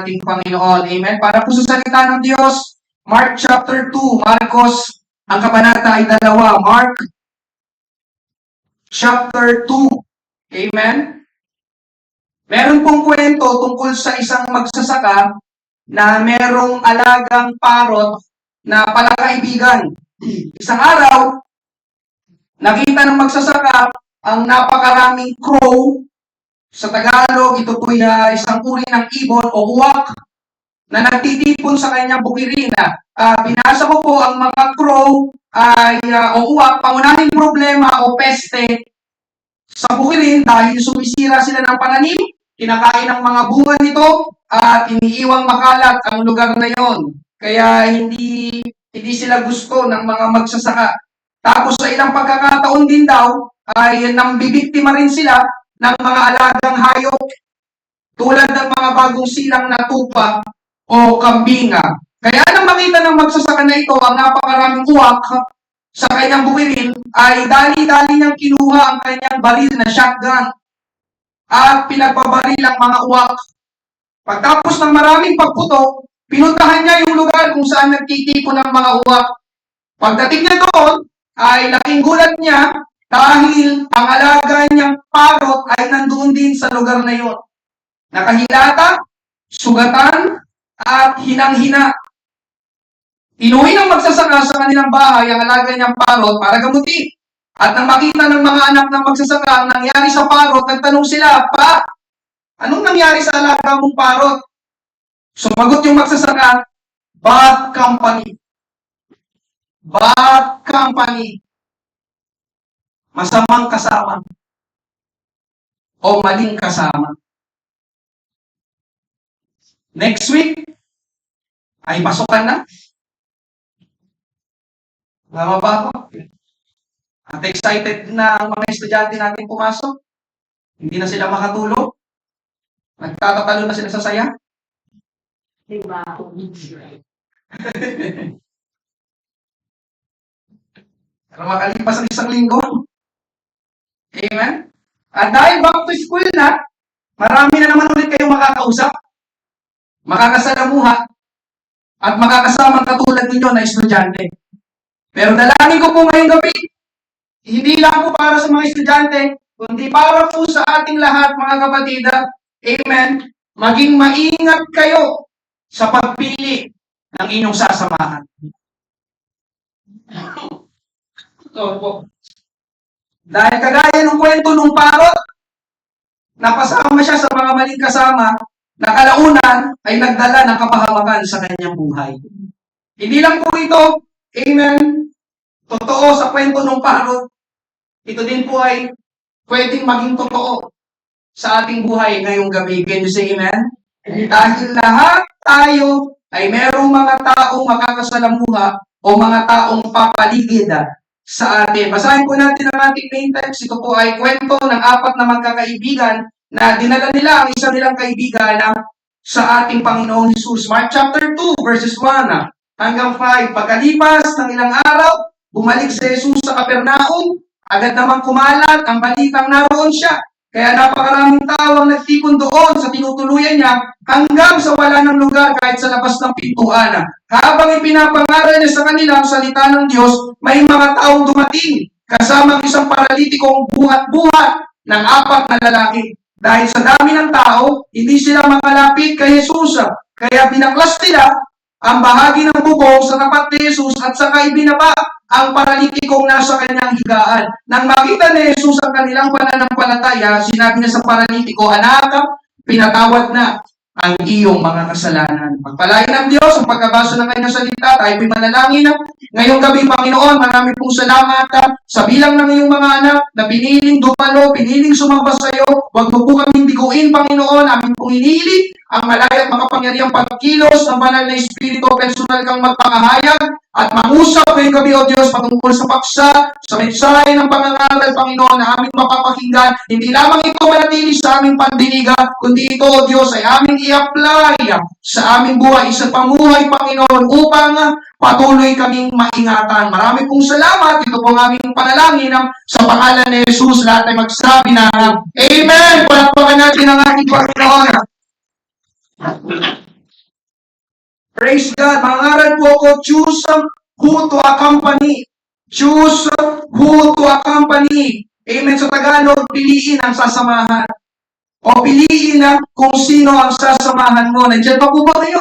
ating Panginoon. Amen? Para po sa salita ng Diyos, Mark chapter 2, Marcos, ang kabanata ay 2. Mark chapter 2. Amen? Meron pong kwento tungkol sa isang magsasaka na merong alagang parot na palakaibigan. Isang araw, nakita ng magsasaka ang napakaraming crow. Sa Tagalog, ito po ay isang uri ng ibon o uwak na nagtitipon sa kanyang bukirina. Binasa ko po ang mga crow o uwak, pangunahing problema o peste sa bukirin dahil sumisira sila ng pananim, kinakain ng mga bunga nito at iniiwang makalat ang lugar na yon. Kaya hindi sila gusto ng mga magsasaka. Tapos sa ilang pagkakataon din daw ay nambibiktima rin sila ng mga alagang hayop tulad ng mga bagong silang na tupa o kambinga. Kaya nang makita ng magsasaka na ito ang napakaraming uwak sa kanyang bukirin, ay dali-dali niyang kinuha ang kanyang baril na shotgun at pinagbabaril ang mga uwak. Pagtapos ng maraming pagputok, pinuntahan niya yung lugar kung saan nagtitipon ng mga uwak. Pagdating niya doon, ay laking gulat niya dahil ang alaga niyang parot ay nandoon din sa lugar na iyon. Nakahilata, sugatan, at hinang-hina. Inuwi ng magsasaka sa kanilang bahay ang alaga niyang parot para gamutin. At nang makita ng mga anak ng magsasaka ang nangyari sa parot, nagtanong sila, "Pa, anong nangyari sa alaga mong parot?" Sumagot yung magsasaka, "Bad company. Bad company. Masamang kasama o maling kasama." Next week ay pasukan na. Tama ba ako? At excited na ang mga estudyante natin pumasok. Hindi na sila makatulog. Nagtatatalo na sila sa saya. Diba? Pero makalipas ang isang linggo. Amen? At dahil back to school na, marami na naman ulit kayong makakausap, makakasalamuha, at makakasamang katulad ninyo na estudyante. Pero dalangin ko po ngayong gabi, hindi lang po para sa mga estudyante, kundi para po sa ating lahat, mga kapatid. Amen? Maging maingat kayo sa pagpili ng inyong sasamahan. Ito po. Dahil kagaya ng kwento ng parot, napasama siya sa mga maling kasama, na kalaunan ay nagdala ng kapahamakan sa kanyang buhay. Hindi lang po ito, amen, totoo sa kwento ng parot, ito din po ay pwedeng maging totoo sa ating buhay ngayong gabi. Can you say amen? Dahil lahat tayo ay merong mga taong makakasalamuha o mga taong papaligid sa atin. Basahin po natin ang ating main text. Ito po ay kwento ng 4 na magkakaibigan na dinala nila ang isa nilang kaibigan sa ating Panginoong Hesus. Mark chapter 2, verses 1 hanggang 5. Pagkalipas ng ilang araw, bumalik si Jesus sa Capernaum. Agad namang kumalat ang balitang naroon siya. Kaya napakaraming tao ang nagtipon doon sa tinutuluyan niya hanggang sa wala ng lugar kahit sa labas ng pintuan. Habang ipinapangaral niya sa kanila ang salita ng Diyos, may mga taong dumating kasama ang isang paralitikong buhat-buhat ng 4 na lalaki. Dahil sa dami ng tao, hindi sila makalapit kay Jesus. Kaya binaklas nila ang bahagi ng bubong sa tapat ni Jesus at saka ibinaba ang paralitikong nasa kanyang higaan. Nang makita ni Jesus ang kanilang pananampalataya, sinabi niya sa paralitiko, "Anak, pinatawad na ang iyong mga kasalanan." Pagpalain ng Diyos ang pagkabasa ng kanyang salita, tayo po'y manalangin. Ngayong gabi, Panginoon, marami pong salamat sa bilang ng iyong mga anak na piniling dumalo, piniling sumamba sa iyo. Huwag mo po kaming biguin, Panginoon. Amin pong inihiling ang malaya at makapangyarihang pagkilos ng banal na Espiritu, personal kang magpangahayag at mangusap ngayong gabi, O Diyos, patungkol sa paksa, sa mensahe ng pangangaral, Panginoon, na aming mapapakinggan. Hindi lamang ito manatili sa aming pandiniga, kundi ito, O Diyos, ay aming i-apply sa aming buhay, sa pamuhay, Panginoon, upang patuloy kaming maingatan. Marami pong salamat. Ito po ang aming panalangin sa pangalan ni Jesus. Lahat ay magsabi na Amen. Palakpakan natin ang ating Panginoon. Praise God. Mangaral po ako, choose who to accompany. Choose who to accompany. Amen. Sa Tagalog, piliin ang sasamahan. O piliin na kung sino ang sasamahan mo. Nandiyan pa po ba kayo?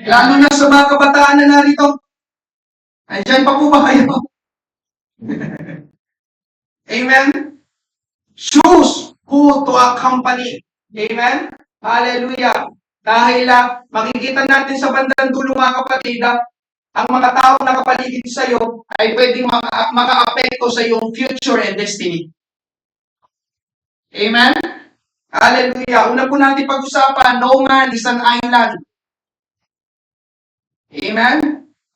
Lalo na sa mga kabataan na narito. Nandiyan pa po ba kayo? Amen? Choose who to accompany. Amen? Hallelujah. Dahil makikita natin sa bandang dulo mga kapatid, ang mga taong nakapaligid sa iyo ay pwedeng maka-apekto sa iyong future and destiny. Amen? Hallelujah. Una po natin pag-usapan, no man is an island. Amen?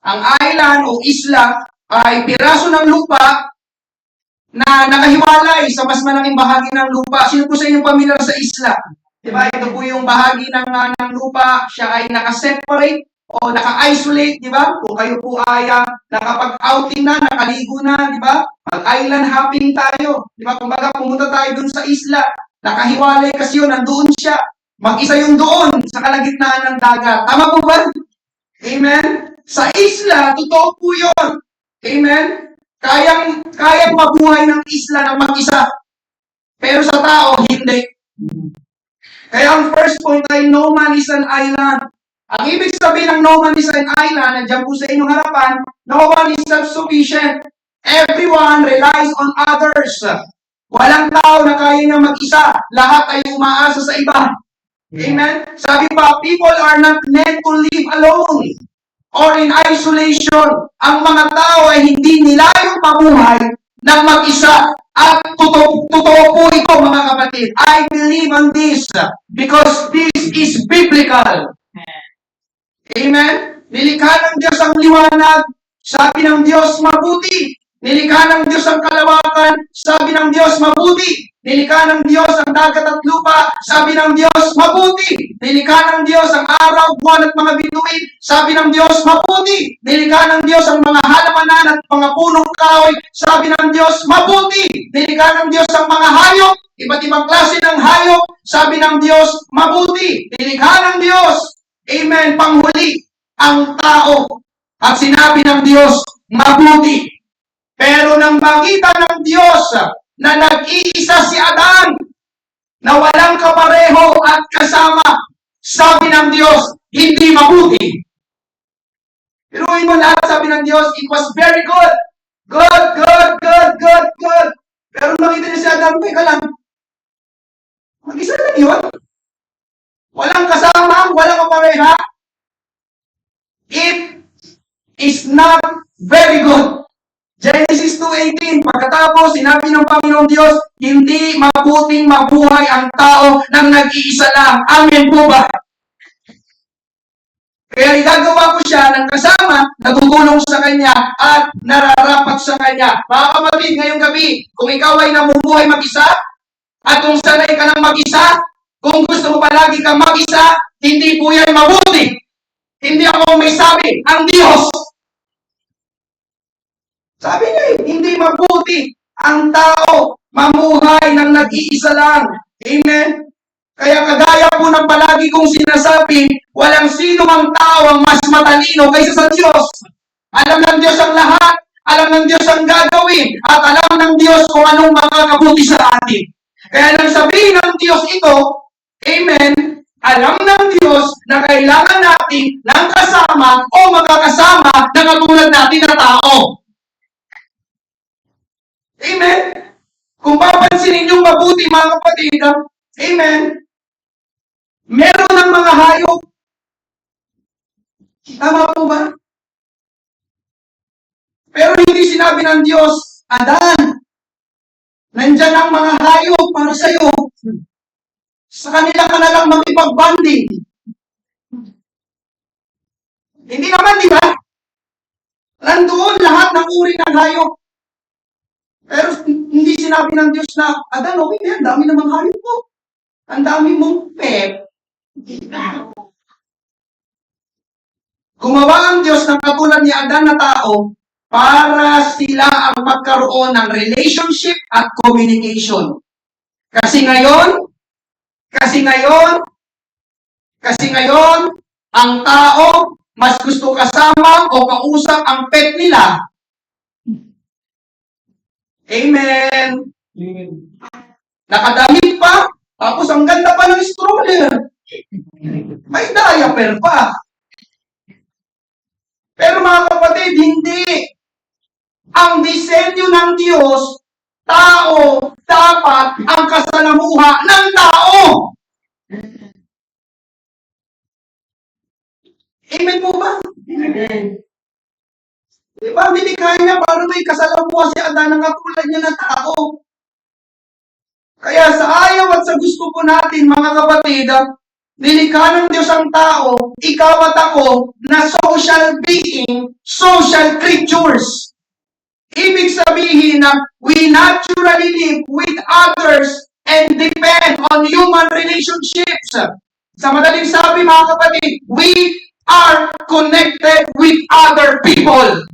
Ang island o isla ay piraso ng lupa na nakahiwalay sa mas malaking bahagi ng lupa. Sino po sa inyo pamilyar sa isla? Diba? Ito po yung bahagi ng lupa, siya ay nakaseparate o naka-isolate, di ba? Kung kayo po ay nakapag-outing na, nakaligo na, di ba? Mag-island hopping tayo. Di ba? Kumbaga, pumunta tayo dun sa isla. Nakahiwalay kasi yun, nandoon siya. Mag-isa yung doon sa kalagitnaan ng dagat. Tama po ba? Amen? Sa isla, totoo po yun. Amen? Kayang mabuhay ng isla ng mag-isa. Pero sa tao, hindi. Kaya ang first point ay no man is an island. Ang ibig sabihin ng no man is an island, nandiyan po sa inyong harapan, no one is self-sufficient. Everyone relies on others. Walang tao na kaya niya mag-isa. Lahat ay umaasa sa iba. Amen? Sabi pa, people are not meant to live alone or in isolation. Ang mga tao ay hindi nilayong mabuhay ng mag-isa. At totoo po ito mga kapatid. I believe on this because this is biblical. Amen? Nilikha ng Diyos ang liwanag. Sabi ng Diyos, mabuti. Nilikha ng Diyos ang kalawakan. Sabi ng Diyos, mabuti. Nilikha ng Diyos ang dagat at lupa. Sabi ng Diyos, mabuti. Nilikha ng Diyos ang araw, buwan at mga bituin. Sabi ng Diyos, mabuti. Nilikha ng Diyos ang mga halamanan at mga punong kahoy. Sabi ng Diyos, mabuti. Nilikha ng Diyos ang mga hayop, iba't ibang klase ng hayop. Sabi ng Diyos, mabuti. Nilikha ng Diyos, amen, panghuli, ang tao. At sinabi ng Diyos, mabuti. Pero nang makita ng Diyos na nag-iisa si Adan, na walang kapareho at kasama, sabi ng Diyos, hindi mabuti. Piruin mo lahat, sabi ng Diyos, it was very good. Good, good, good, good, good. Pero nakita niya si Adan, teka lang, mag-isa lang yun. Walang kasama, walang kapareha. It is not very good. Genesis 2:18, pagkatapos sinabi ng Panginoong Diyos, hindi mabuting mabuhay ang tao nang nag-iisa lang. Amen po ba? Kaya igagawa ko siya ng kasama na tutulong sa kanya at nararapat sa kanya. Mga kapatid, ngayong gabi, kung ikaw ay namumuhay mag-isa, at kung sanay ka ng mag-isa, kung gusto mo palagi kang mag-isa, hindi po yan mabuti. Hindi ako may sabi, ang Diyos. Sabi niya, hindi mabuti ang tao mamuhay ng nag-iisa lang. Amen? Kaya kagaya po ng palagi kong sinasabi, walang sino mang tao ang mas matalino kaysa sa Diyos. Alam ng Diyos ang lahat, alam ng Diyos ang gagawin, at alam ng Diyos kung anong makakabuti sa atin. Kaya nang sabihin ng Diyos ito, amen, alam ng Diyos na kailangan natin ng kasama o magkakasama na katulad natin na tao. Amen? Kung papansinin niyo mabuti mga kapatid, amen, meron ng mga hayop. Tama po ba? Pero hindi sinabi ng Diyos, Adan, nandyan ang mga hayop para sa'yo. Sa kanila ka na lang makipag-bonding. Hindi naman, di ba? Nandoon lahat ng uri ng hayop. Pero hindi sinabi ng Diyos na, Adan, okay na yan, dami namang hayop mo. Ang dami mong pet. Gumawa ang Diyos ng katulad ni Adan na tao para sila ang magkaroon ng relationship at communication. Kasi ngayon, ang tao mas gusto kasama o kausap ang pet nila. Amen. Nakadamit pa, tapos ang ganda pa ng stroller. May diaper pa. Pero mga kapatid, hindi. Ang disenyo ng Diyos, tao dapat ang kasalamuha ng tao. Amen po ba? Amen. Diba? Nilikha niya para may kasalamuha si Adan ng katulad niya na tao. Kaya sa ayaw at sa gusto po natin, mga kapatid, nilikha ng Diyos ang tao, ikaw at ako, na social being, social creatures. Ibig sabihin na we naturally live with others and depend on human relationships. Sa madaling sabi, mga kapatid, we are connected with other people.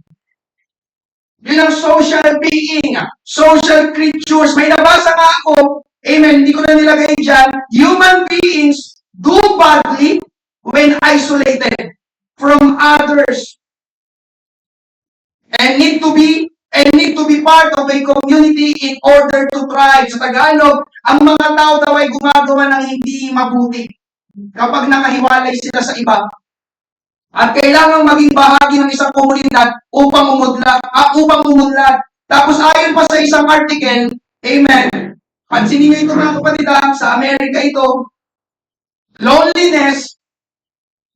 Yun ang social being, social creatures. May nabasa nga ako, amen, hindi ko na nilagay dyan, human beings do badly when isolated from others and need to be part of a community in order to thrive. Sa Tagalog, ang mga tao daw ay gumagawa ng hindi mabuti kapag nakahiwalay sila sa iba. At kailangang maging bahagi ng isang komunidad upang umunlad. Tapos ayon pa sa isang article, amen, pansinin niyo ito mga kapatid, sa Amerika ito, loneliness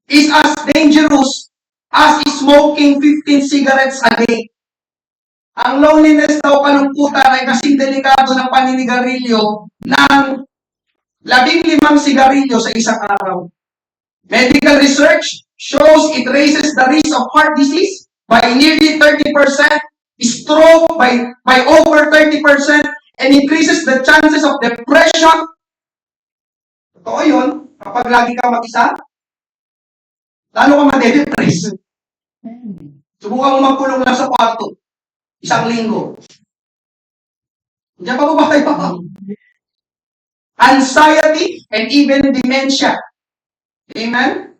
is as dangerous as smoking 15 cigarettes a day. Ang loneliness daw, kalungkutan, ay kasing delikado ng paninigarilyo ng 15 sigarilyo sa isang araw. Medical research shows it raises the risk of heart disease by nearly 30%, stroke by over 30%, and increases the chances of depression. Totoo yun, kapag lagi ka mag-isa, lalo ka madedepress. Subukan mo magkulong lang sa kwarto, 1 linggo. Diyan pa ba kayo? Anxiety and even dementia. Amen?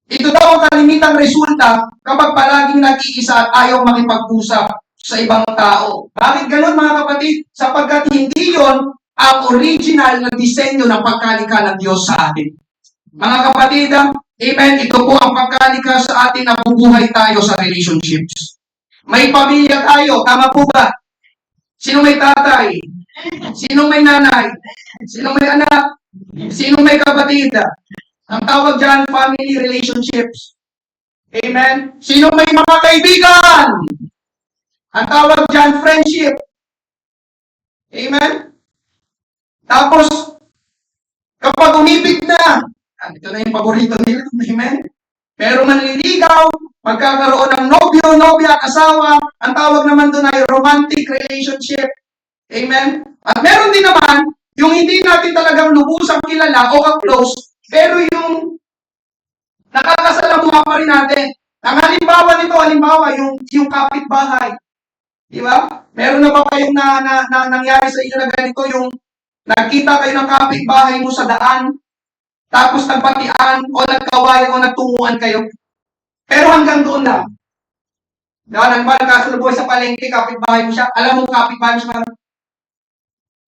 Ito daw ang kalimitang resulta kapag palaging nag-iisa at ayaw makipag-usap sa ibang tao. Bakit ganun, mga kapatid? Sapagkat hindi yon ang original na disenyo ng pagkalikha ng Diyos sa atin. Mga kapatid, amen, ito po ang pagkalikha sa atin na bubuhay tayo sa relationships. May pamilya tayo, tama po ba? Sino may tatay? Sino may nanay? Sino may anak? Sino may kapatid? Ang tawag dyan, family relationships. Amen? Sino may mga kaibigan? Ang tawag dyan, friendship. Amen? Tapos, kapag umibig na, ito na yung paborito nila. Amen? Pero manliligaw, magkakaroon ng nobyo, nobya, asawa, ang tawag naman doon ay romantic relationship. Amen? At meron din naman, yung hindi natin talagang lubusang kilala o ka-close, pero yung nakakasalamuha pa rin natin. Ang halimbawa nito, yung kapitbahay. Di ba? Meron na ba kayong nangyari sa inyo na ganito, yung nagkita kayo ng kapitbahay mo sa daan, tapos nagpatian o nagkawayan o nagtunguan kayo. Pero hanggang doon lang. Diba? Nagkasalubuhay sa palengke, kapitbahay mo siya. Alam mo kapitbahay mo siya.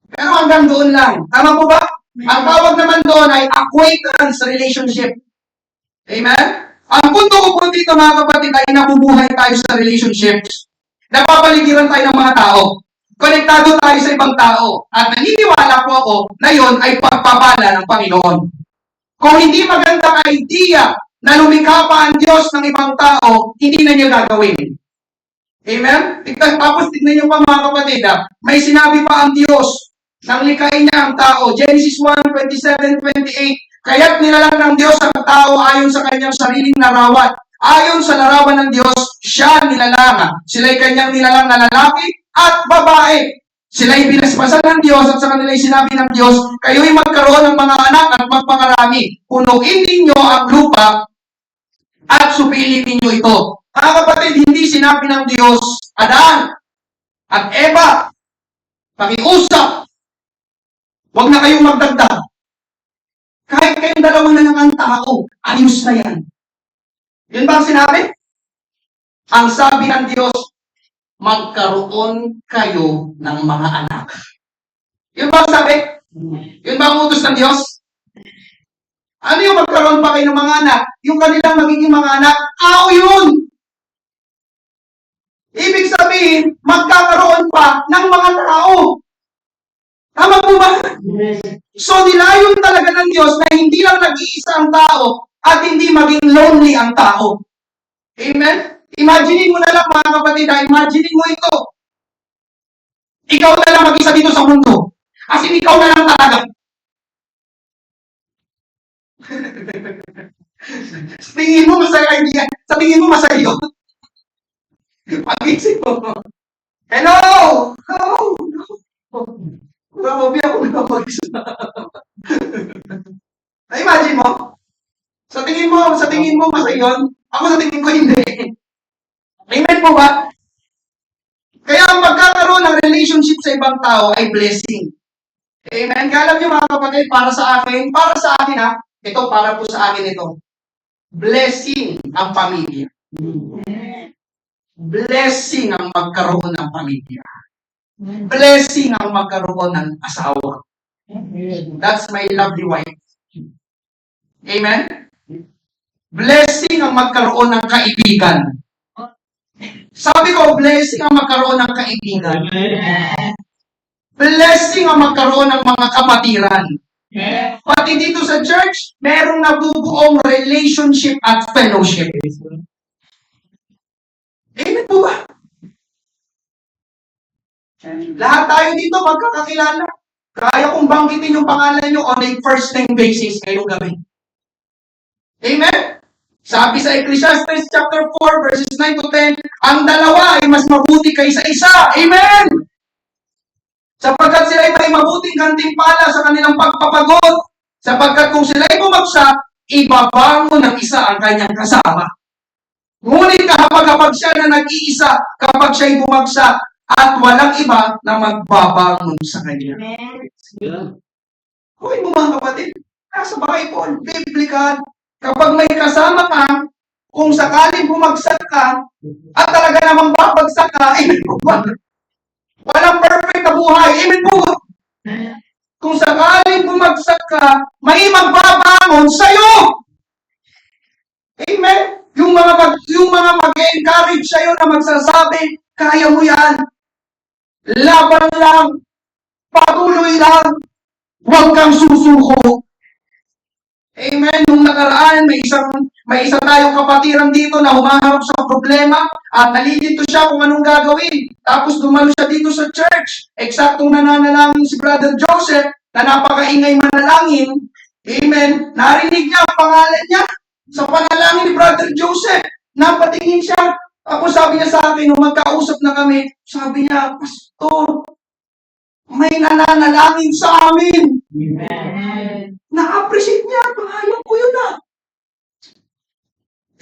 Pero hanggang doon lang. Tama po ba? Ang tawag naman doon ay acquaintance relationship. Amen? Ang punto ko po dito, mga kapatid, ay nabubuhay tayo sa relationships. Napapaligiran tayo ng mga tao. Konektado tayo sa ibang tao. At naniniwala po ako na yon ay pagpapala ng Panginoon. Kung hindi magandang idea na lumikha pa ang Diyos ng ibang tao, hindi na niya gagawin. Amen? Tapos tignan niyo pa, mga kapatid, may sinabi pa ang Diyos nang likhain niya ang tao. Genesis 1:27-28. Kaya't nilalang ng Diyos ang tao ayon sa kanyang sariling larawan. Ayon sa larawan ng Diyos, siya nilalang. Sila'y kanyang nilalang na lalaki at babae. Sila'y pinaspasan ng Diyos at sa kanila'y sinabi ng Diyos, kayo'y magkaroon ng mga anak at magpangarami. Punuin ninyo ang lupa at supilin ninyo ito. Mga kapatid, hindi sinabi ng Diyos, Adan at Eva, pakiusap, huwag na kayong magdagdag. Kahit kayong dalawa na lang ang tao, ayos na yan. Yun ba ang sinabi? Ang sabi ng Diyos, magkaroon kayo ng mga anak. Yun ba ang sabi? Yun ba ang utos ng Diyos? Ano yung magkaroon pa kayo ng mga anak? Yung kanilang magiging mga anak? Yun! Ibig sabihin, magkakaroon pa ng mga tao. Tama po ba? So, nilayon talaga ng Diyos na hindi lang nag-iisa ang tao at hindi maging lonely ang tao. Amen? Imaginin mo na lang mga kapatid, imaginin mo ito. Ikaw na lang mag-isa dito sa mundo. As in, ikaw na lang talaga. Sa tingin mo masaya idea. Sa tingin mo masaya yun. Pag-isip mo. Hello! Hello! Grabe ako na mag-isa. Imagine mo? Sa tingin mo masaya yun? Ako sa tingin ko hindi. Amen po ba? Kaya ang pagkakaroon ng relationship sa ibang tao ay blessing. Amen? Kaya alam niyo mga kapatid, para sa akin ha, ito para po sa akin ito. Blessing ang pamilya. Blessing ang magkaroon ng pamilya. Blessing ang magkaroon ng asawa. That's my lovely wife. Amen? Blessing ang magkaroon ng kaibigan. Sabi ko, blessing ang magkaroon ng kaibigan. Blessing ang magkaroon ng mga kapatiran. Pati dito sa church, merong nabubuong relationship at fellowship. Amen po ba? Lahat tayo dito magkakakilala. Kaya kong banggitin yung pangalan nyo on a first name basis ngayong gabi. Amen? Sabi sa Ecclesiastes chapter 4 verses 9 to 10, ang dalawa ay mas mabuti kaysa isa. Amen! Sapagkat sila ay may mabuting gantimpala sa kanilang pagpapagod. Sapagkat kung sila ay bumagsak, ibabangon ng isa ang kanyang kasama. Ngunit kapag siya na nag-iisa, kapag siya ay bumagsak, at walang iba na magbabangon sa kanya. Huwag mo mga kapatid, nasa Bible, biblical, kapag may kasama ka, kung sakaling bumagsak ka, at talaga namang babagsak ka, amen po ba? Walang perfect na buhay, amen po ba? Kung sakaling bumagsak ka, may magbabangon sa'yo. Amen? Yung mga mag-encourage sa'yo na magsasabi, kaya mo yan. Laban lang. Patuloy lang. Huwag kang susuko. Amen. Nung nakaraan, may isa tayong kapatiran dito na humaharap sa problema at nalilito siya kung anong gagawin. Tapos dumalo siya dito sa church. Eksaktong nananalangin si Brother Joseph na napakaingay manalangin. Amen. Narinig niya ang pangalan niya sa panalangin ni Brother Joseph. Napatingin siya. Ako sabi niya sa akin, nung magkausap na kami, sabi niya, Pastor, may nananalangin sa amin. Amen. Na-appreciate niya, pangayang ko yun na.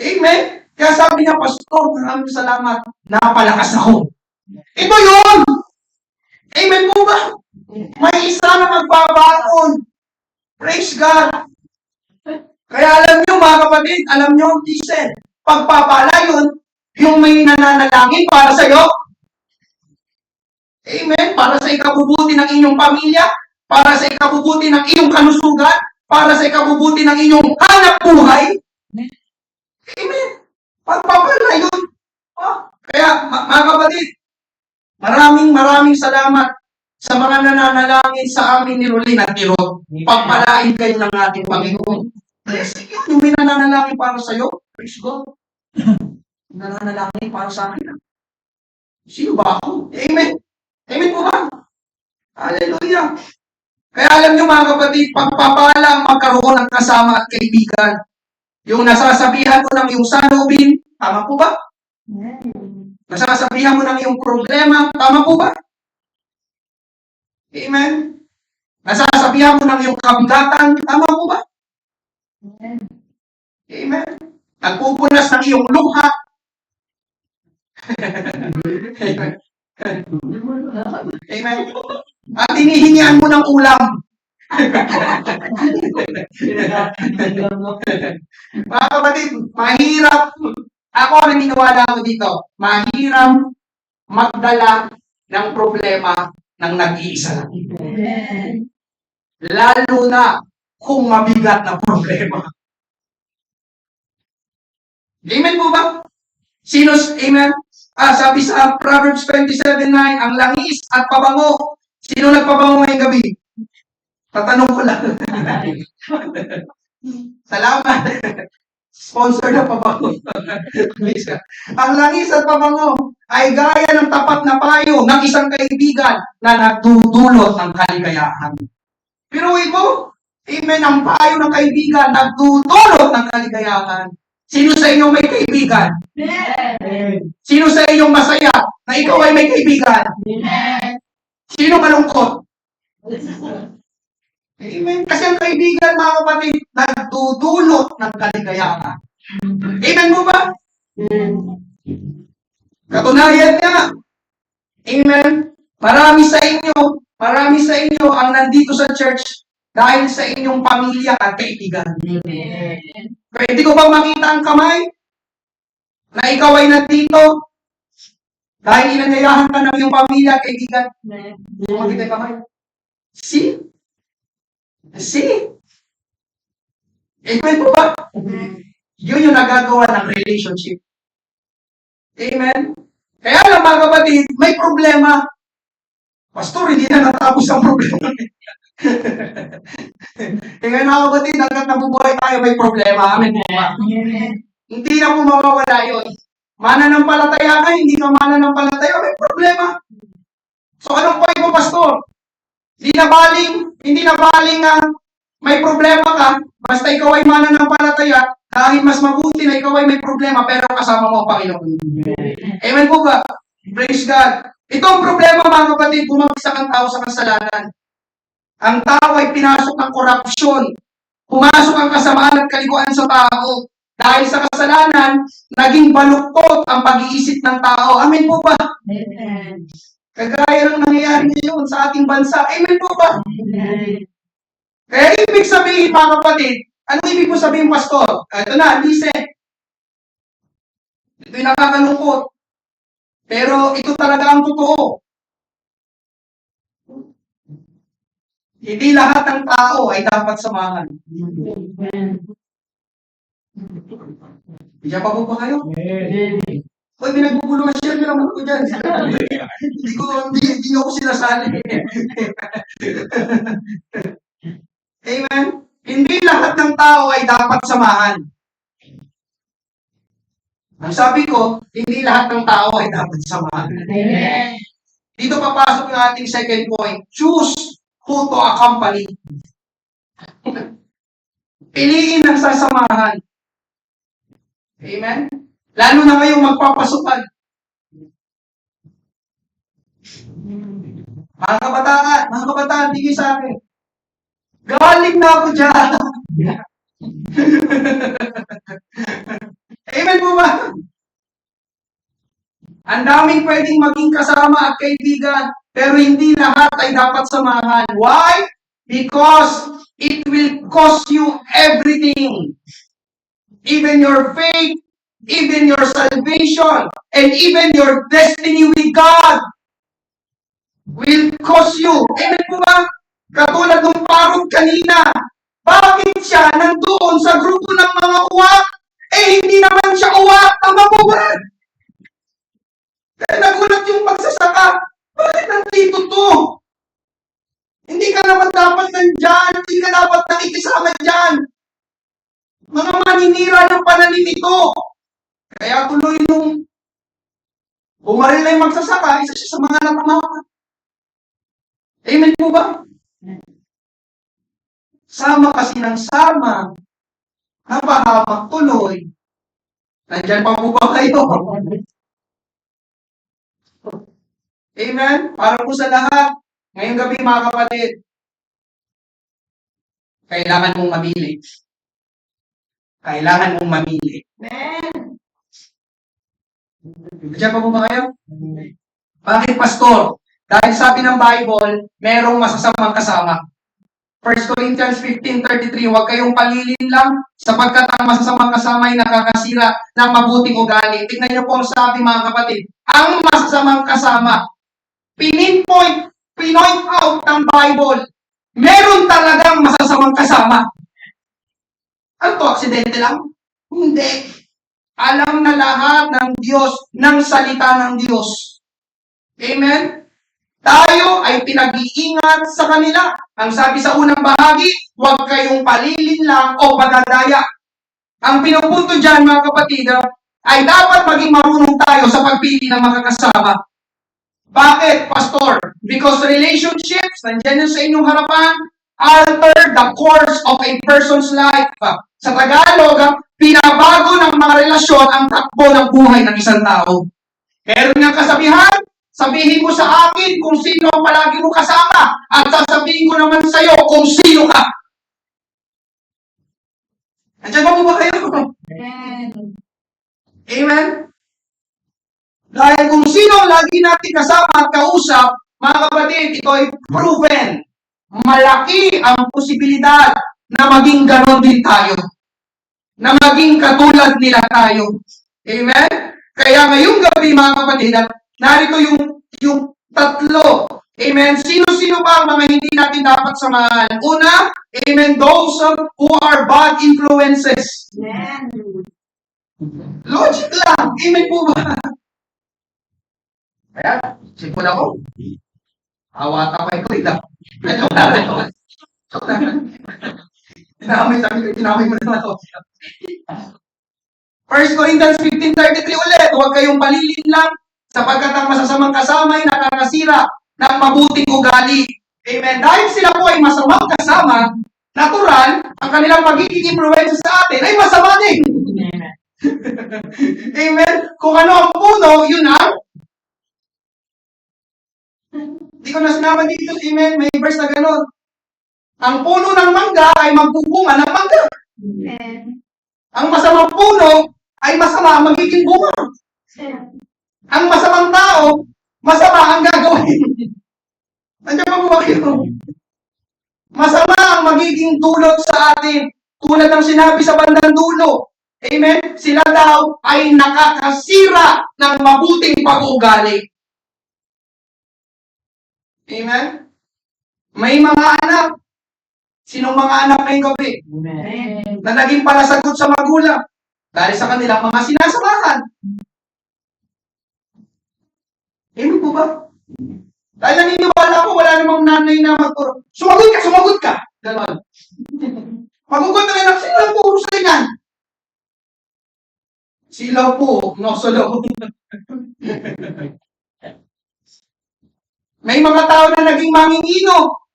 Amen. Kaya sabi niya, Pastor, maraming salamat. Napalakas ako. Ito yun. Amen po ba? May isa na magbabangon. Praise God. Kaya alam niyo mga kapatid, alam niyo, listen, pagpapala yun, yung may nananalangin para sa iyo. Amen. Para sa ikabubuti ng inyong pamilya, para sa ikabubuti ng iyong kalusugan, para sa ikabubuti ng inyong hanap buhay. Amen. Pagpapala yun. Kaya, mga kapatid, maraming salamat sa mga nananalangin sa amin ni Rolin at ni Rod. Pagpalain kayo ng ating Panginoon. Kasi yun, yung may nananalangin para sa iyo, praise God. Nananalangin para sa akin. Sino ba ako? Amen. Amen po ba? Hallelujah. Kaya alam niyo mga kapatid, pagpapala ang magkaroon ng kasama at kaibigan. Yung nasasabihan mo ng iyong salubin, tama po ba? Nasasabihan mo ng iyong problema, tama po ba? Amen. Nasasabihan mo ng iyong kabigatan, tama po ba? Amen. Nagpupunas ng iyong luha. Amen. At hinihingian mo ng ulam. Mga kapatid, mahirap Ako, naniniwala ako dito, mahirap magdala ng problema ng nag-iisa lang. Lalo na kung mabigat na problema. Amen po ba? Amen? Sabi sa Proverbs 27:9, ang langis at pabango. Sino nagpabango ngayong gabi? Tatanong ko lang. Salamat. Sponsor na pabango. Ang langis at pabango ay gaya ng tapat na payo ng isang kaibigan na nagdudulot ng kaligayahan. Pero mo, amen, ang payo ng kaibigan nagdudulot ng kaligayahan. Sino sa inyo may kaibigan? Sino sa inyong masaya na ikaw ay may kaibigan? Sino malungkot? Amen. Kasi ang kaibigan, mga kapatid, nagdudulot ng kaligayahan. Amen mo ba? Katunayan niya. Amen. Marami sa inyo ang nandito sa church dahil sa inyong pamilya at kaibigan. Pwede ko bang makita ang kamay na ikaw ay nandito dahil inanyayahan ka ng iyong pamilya at kaibigan? Makita yung kamay. See? Amen po ba? Yun yung nagagawa ng relationship. Amen? Kaya lang mga kapatid, may problema. Pastor, hindi na natapos ang problema. Kaya mga kapatid, hanggang nabubuhay tayo, may problema. Amen po ba? Hindi na po mawawala yun. Mananampalataya ka, hindi ka mananampalataya, may problema. So anong point mo, Pastor? Hindi na baling may problema ka, basta ikaw ay mananampalataya, kahit mas mabuti na ikaw ay may problema, pero kasama mo ang Panginoon. Amen po ba? Praise God. Ito ang problema, mga kapatid, bumagsak ang tao sa kasalanan. Ang tao ay pinasok ng korupsyon. Pumasok ang kasamaan at kaliguan sa tao. Dahil sa kasalanan, naging baluktot ang pag-iisip ng tao. Amen po ba? Amen. Kagaya ng nangyayari ngayon sa ating bansa. Amen po ba? Kaya ibig sabihin, mga kapatid, anong ibig po sabihin, Pastor? Ito na, listen. Ito'y nakakalungkot. Pero ito talaga ang totoo. Hindi lahat ng tao ay dapat samahan. Diyan pa po ba kayo? Hoy, may nagbubulungan siya, may naman ko dyan. Hindi ako sinasali. Amen? Hindi lahat ng tao ay dapat samahan. Ang sabi ko, hindi lahat ng tao ay dapat samahan. Amen. Dito papasok yung ating second point. Choose who to accompany. Piliin ang sasamahan. Amen? Lalo na ngayong magpapasukan. Mga kabataan, tingin sa akin. Galing na ako dyan. Amen po ba? Ang daming pwedeng maging kasama at kaibigan, pero hindi lahat ay dapat samahan. Why? Because it will cost you everything. Even your faith, even your salvation, and even your destiny with God will cost you. Amen po ba? Katulad ng parod kanina. Bakit siya nandoon sa grupo ng mga uwak? Hindi naman siya uwak. Tama po ba? Kaya nagulat yung magsasaka. Bakit nandito to? Hindi ka naman dapat nandyan. Hindi ka dapat nakikisama dyan. Mga maninira ng pananim ito. Kaya tuloy nung bumaril na yung magsasaka, isa siya sa mga natamakan. Amen po ba? Sama kasi ng sama. Napahamak tuloy. Nandyan pa po ba kayo? Amen? Para po sa lahat. Ngayong gabi, mga kapatid, kailangan mong mamili. Kailangan mong mamili. Amen. Diyan pa po ba kayo? Bakit, Pastor? Dahil sabi ng Bible, merong masasamang kasama. 1 Corinthians 15:33, huwag kayong palilin lang sapagkat ang masasamang kasama ay nakakasira ng mabuting ugali. Tingnan niyo po ang sabi mga kapatid. Ang masasamang kasama, pinoint out ng Bible, meron talagang masasamang kasama. Ano to, aksidente lang? Hindi. Alam na lahat ng Diyos, ng salita ng Diyos. Amen? Tayo ay pinag-iingat sa kanila. Ang sabi sa unang bahagi, huwag kayong palilin lang o pagadaya. Ang pinupunto dyan, mga kapatid, ay dapat maging marunong tayo sa pagpili ng mga kasama. Bakit, Pastor? Because relationships, nandiyan yun sa inyong harapan, alter the course of a person's life. Sa Tagalog, pinabago ng mga relasyon ang takbo ng buhay ng isang tao. Meron ng kasabihan, sabihin mo sa akin kung sino ang palagi mo kasama at sasabihin ko naman sa iyo kung sino ka. Andiyan ba po ba kayo? Amen. Amen? Dahil kung sino ang lagi natin kasama at kausap, mga kapatid, ito ay proven. Malaki ang posibilidad na maging ganon din tayo. Na maging katulad nila tayo. Amen? Kaya ngayong gabi, mga kapatid, narito yung tatlo. Amen? Sino-sino ba ang mga hindi natin dapat samahan? Una, amen, those who are bad influences. Amen. Logic lang. Amen po ba? Kaya, simple ako. Awata pa ito, ito. Tinamay mo naman ako. 1 Corinthians 15:33 ulit, huwag kayong palilin lang sapagkat ang masasamang kasama ay nakakasira ng mabuting ugali. Amen. Dahil sila po ay masamang kasama, natural, ang kanilang magiging influence sa atin ay masama din. Amen. Kung ano ang puno, yun ang hindi ko na sinama dito, amen, may verse na gano'n. Ang puno ng mangga ay magbubunga ng mangga. Amen. Ang masamang puno ay masama ang magiging bunga. Ang masamang tao, masama ang gagawin. Nandiyan pa po ba kayo? Masama ang magiging dulot sa atin. Tulad ng sinabi sa bandang dulo. Amen? Sila daw ay nakakasira ng mabuting pag-uugali. Amen? May mga anak. Sinong mga anak ngayong gabi? Amen. Na naging palasagot sa magulang dahil sa kanilang mga sinasamahan. Amen po ba? Dahil naniniwala ko, wala namang nanay na magturo. Sumagot ka! Ganon. Magugot na lang, sila po, sila yan. Sila po, no, solo. May mga tao na naging mangingino.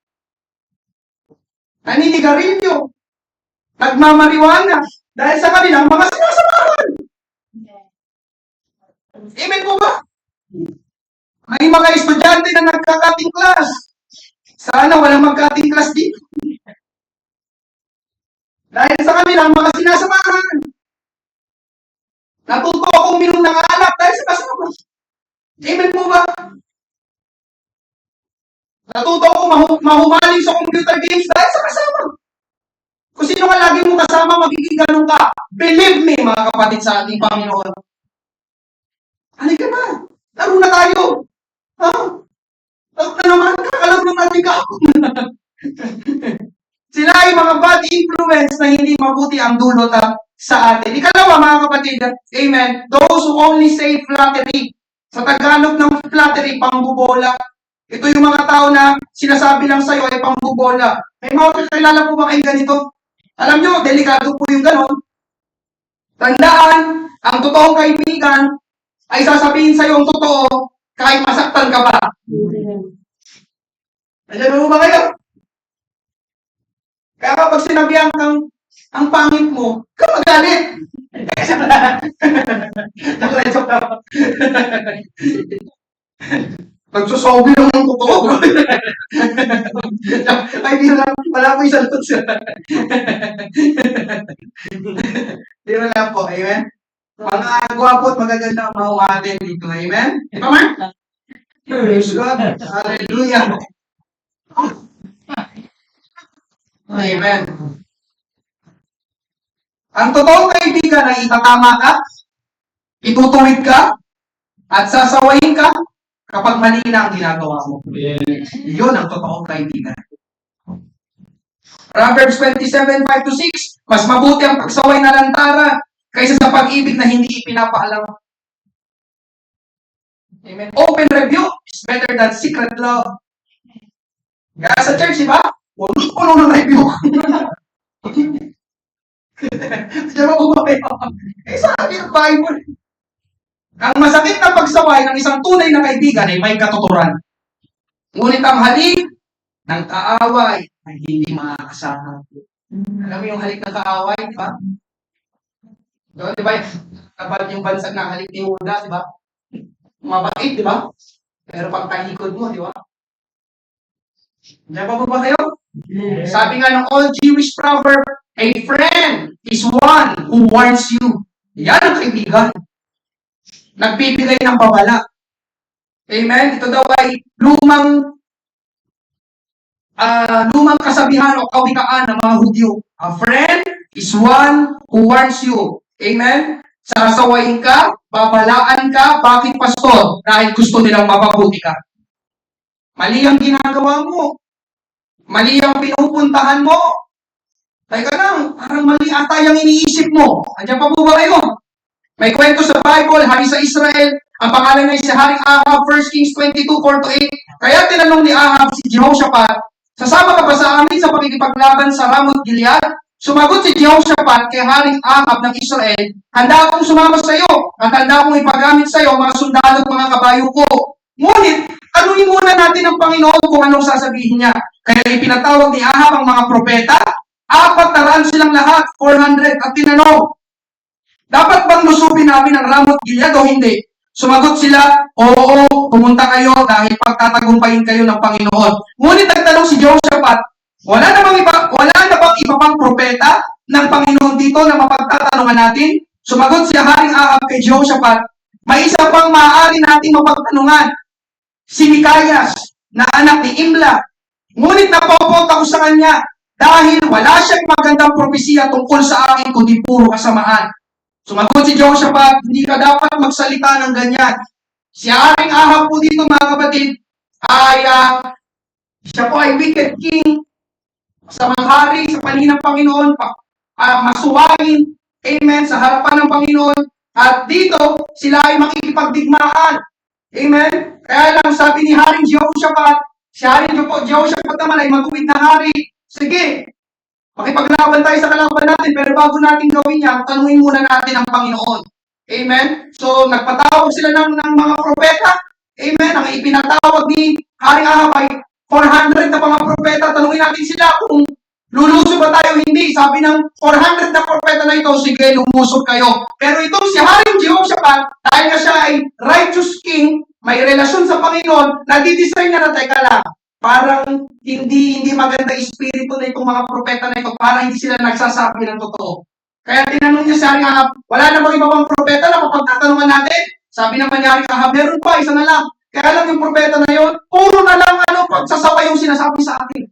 Naninigarilyo. Nagmamariwana. Dahil sa kanilang mga sinasamahan. Amen po ba? May mga estudyante na nagka-cutting class. Sana walang mag-cutting class dito. Dahil sa kanilang mga sinasamahan. Natuto akong minom ng alak dahil sa kasama. Amen po ba? Natuto akong mahumaling sa computer games dahil sa kasama. Kung sino ka lagi mong kasama, magiging ganun ka. Believe me, mga kapatid sa ating Panginoon. Halika na. Laro na tayo. Ha? Laro na naman. Kakalaro ng ating kahapon. Sila ay mga bad influence na hindi mabuti ang dulot sa atin. Ikalawa, mga kapatid, amen, those who only say flattery. Sa Tagalog ng flattery, pangbubola. Ito yung mga tao na sinasabi lang sa'yo ay pangbubola. May mga kakilala po ba kayong ganito? Alam nyo, delikado po yung ganon. Tandaan, ang totoong kaibigan ay sasabihin sa'yo ang totoo kahit masaktan ka pa. Alam mo ba kayo? Kaya kapag sinabihan kang ang pangit mo, ka magalit. Nagsusobi lang ng totoo. Ay, di na lang. Wala po isang sagot siya. Di na lang po. Amen? Mga gwapo at magaganda ang mahuwatin dito. Amen? Di ba, Mark? Praise God. Hallelujah. Amen. Ang totoong kaibigan ay itatama ka, itutuwid ka, at sasawayin ka kapag mali na ang ginagawa mo. Yun ang totoong kaibigan. Proverbs 27:5-6, mas mabuti ang pagsaway na lantara kaysa sa pag-ibig na hindi ipinapaalam. Amen. Open rebuke is better than secret love. Kaya sa church, di ba? Puno ng rebuke. Diyan mo ba kayo? Sa akin, Bible. Ang masakit na pagsaway ng isang tunay na kaibigan ay may katuturan. Ngunit ang halik ng kaaway ay hindi makakasama. Alam mo yung halik ng kaaway, di ba? Doon, di ba? Kapag yung bansag na halik ni Judas, di ba? Mabait, di ba? Pero pag talikod mo, di ba? Diyan pa ba kayo? Sabi nga ng old Jewish proverb, a friend is one who warns you. Yan ang kaibigan. Nagbibigay ng babala. Amen? Ito daw ay lumang kasabihan o kawikaan ng mga Hudyo. A friend is one who warns you. Amen? Sasawayin ka, babalaan ka, bakit pastor? Dahil gusto nilang mapabuti ka. Mali ang ginagawa mo. Mali ang pinupuntahan mo. Teka lang, parang mali ata yung iniisip mo. Andiyan pa po ba kayo? May kwento sa Bible, hari sa Israel, ang pangalan niya si Haring Ahab, 1 Kings 22:4-8. Kaya tinanong ni Ahab si Jehoshaphat, sasama ka ba sa amin sa pakikipaglaban sa Ramoth Gilead? Sumagot si Jehoshaphat kay Haring Ahab ng Israel, handa akong sumama sa iyo at handa akong ipagamit sa iyo mga sundalo at mga kabayo ko. Ngunit, tanungin muna natin ang Panginoon kung anong sasabihin niya. Kaya ipinatawag ni Ahab ang mga propeta, 400 silang lahat, 400, at tinanong, dapat bang lusubin namin ang Ramoth Gilead o hindi? Sumagot sila, oo, pumunta kayo dahil pagtatagumpayin kayo ng Panginoon. Ngunit nagtanong si Jehoshaphat, wala na bang iba pang propeta ng Panginoon dito na mapagtatanungan natin? Sumagot si Haring Ahab kay Jehoshaphat, may isa pang maaari nating mapagtanungan, si Micaias, na anak ni Imla. Ngunit napopot ako sa kanya dahil wala siyang magandang propesiya tungkol sa akin kundi puro kasamaan. Sumagot si Jehoshaphat, hindi ka dapat magsalita ng ganyan. Si Haring Ahab po dito mga kapatid, ay siya po ay wicked king, sa mga hari, sa paningin ng Panginoon, masuwain, amen, sa harapan ng Panginoon, at dito, sila ay makikipagdigmaan. Amen? Kaya lang, sabi ni Haring Jehoshaphat, si Haring Jehoshaphat naman ay matuwid na hari. Sige, makipaglaban tayo sa kalaban natin, pero bago natin gawin yan, tanungin muna natin ang Panginoon. Amen? So, nagpatawag sila ng mga propeta. Amen? Ang ipinatawag ni Haring Ahab ay 400 na mga propeta. Tanungin natin sila kung lulusob ba tayo hindi. Sabi ng 400 na propeta na ito, sige, lumusob kayo. Pero itong si Haring Jehoshaphat, dahil na siya ay righteous king, may relasyon sa Panginoon, nadidesign na teka lang. Parang hindi maganda espiritu na itong mga propeta na ito para hindi sila nagsasabi ng totoo. Kaya tinanong niya si Haring Ahab, wala na bang iba pang propeta na mapagtatanungan natin? Sabi naman ni Haring Ahab, meron pa, isa na lang. Kaya lang yung propeta na yun, puro na lang pagsasaway yung sinasabi sa akin.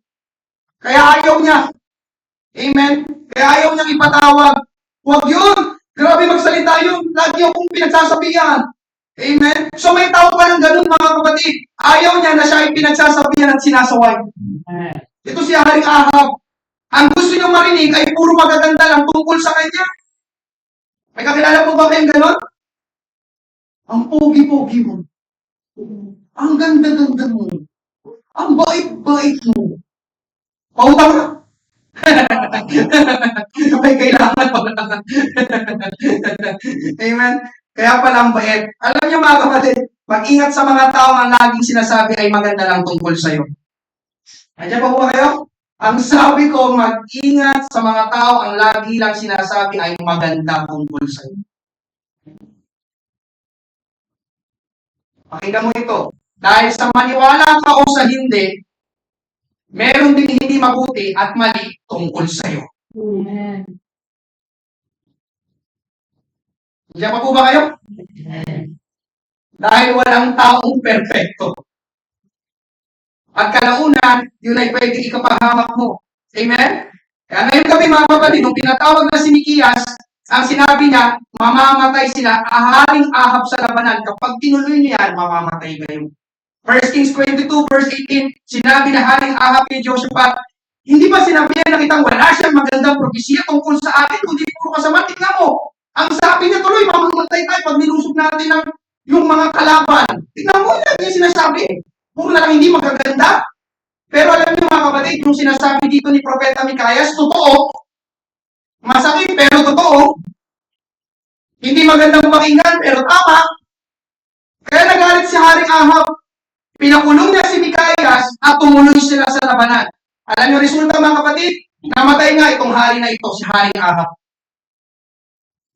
Kaya ayaw niya. Amen? Kaya ayaw niyang ipatawag. Huwag yun. Grabe magsalita yun. Lagi akong pinagsasabihan. Amen? So may tao pa ng ganun mga kapatid. Ayaw niya na siya ay pinagsasabihan at sinasaway. Ito si Haring Ahab. Ang gusto niyo marinig ay puro magaganda lang tungkol sa kanya. May kakilala po ba kayong ganun? Ang pogi-pogi mo. Ang ganda-ganda mo. Ang bait-bait mo. Pautang ka. May kailangan pa. Amen? Kaya pala ang bait. Alam niyo mga kapatid, mag-ingat sa mga tao ang laging sinasabi ay maganda lang tungkol sa'yo. Nandiyan pa po ba kayo? Ang sabi ko, mag-ingat sa mga tao ang lagi lang sinasabi ay maganda tungkol sa'yo. Pakinggan mo ito. Dahil sa maniwala ka o sa hindi, meron din hindi mabuti at mali tungkol sa'yo. Amen. Diyan pa po ba kayo? Dahil walang taong perfecto. At kalaunan, yun ay pwede ikapahamak mo. Amen? Kaya ngayon kami mga kapatid, nung pinatawag na si Mikias, ang sinabi niya, mamamatay sila, aharing Ahab sa labanan. Kapag tinuloy niyo yan, mamamatay kayo. 1 Kings 22 verse 18, sinabi na haring Ahab kay Jehoshaphat, hindi ba sinabi niya nakitang wala siyang magandang propesya tungkol sa atin, kundi puro kasama? Tingnan mo, ang sabi niya tuloy, mamamatay tayo pag nilusog natin ng yung mga kalaban. Tingnan mo, yan yung sinasabi. Puro na lang hindi magaganda. Pero alam niyo mga kapatid, yung sinasabi dito ni Propeta Mikayas, totoo. Masakit, pero totoo. Hindi magandang pakinggan, pero tama. Kaya nagalit si Haring Ahab. Pinakulong niya si Mikayas at tumuloy sila sa labanan. Alam niyo, resulta mga kapatid, namatay nga itong hari na ito, si Haring Ahab.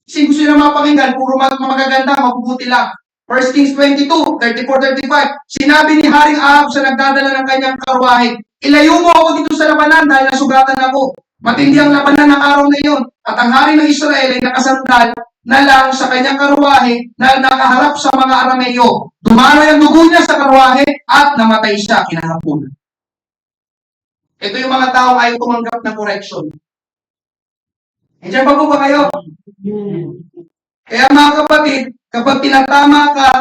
Kasi gusto nila mapakinggan, puro magaganda, mabubuti lang. 1 Kings 22, 34-35, sinabi ni Haring Ahab sa nagdadala ng kanyang karwahe, ilayo mo ako dito sa labanan dahil nasugatan ako. Matindi ang labanan ng araw na iyon. At ang hari ng Israel ay nakasandal na lang sa kanyang karwahe na nakaharap sa mga Arameo. Dumaloy ang dugo niya sa karwahe at namatay siya kinahapon. Ito yung mga taong ayaw tumanggap ng correction. Nandiyan pa po ba kayo? Kaya mga kapatid, kapag tinatama ka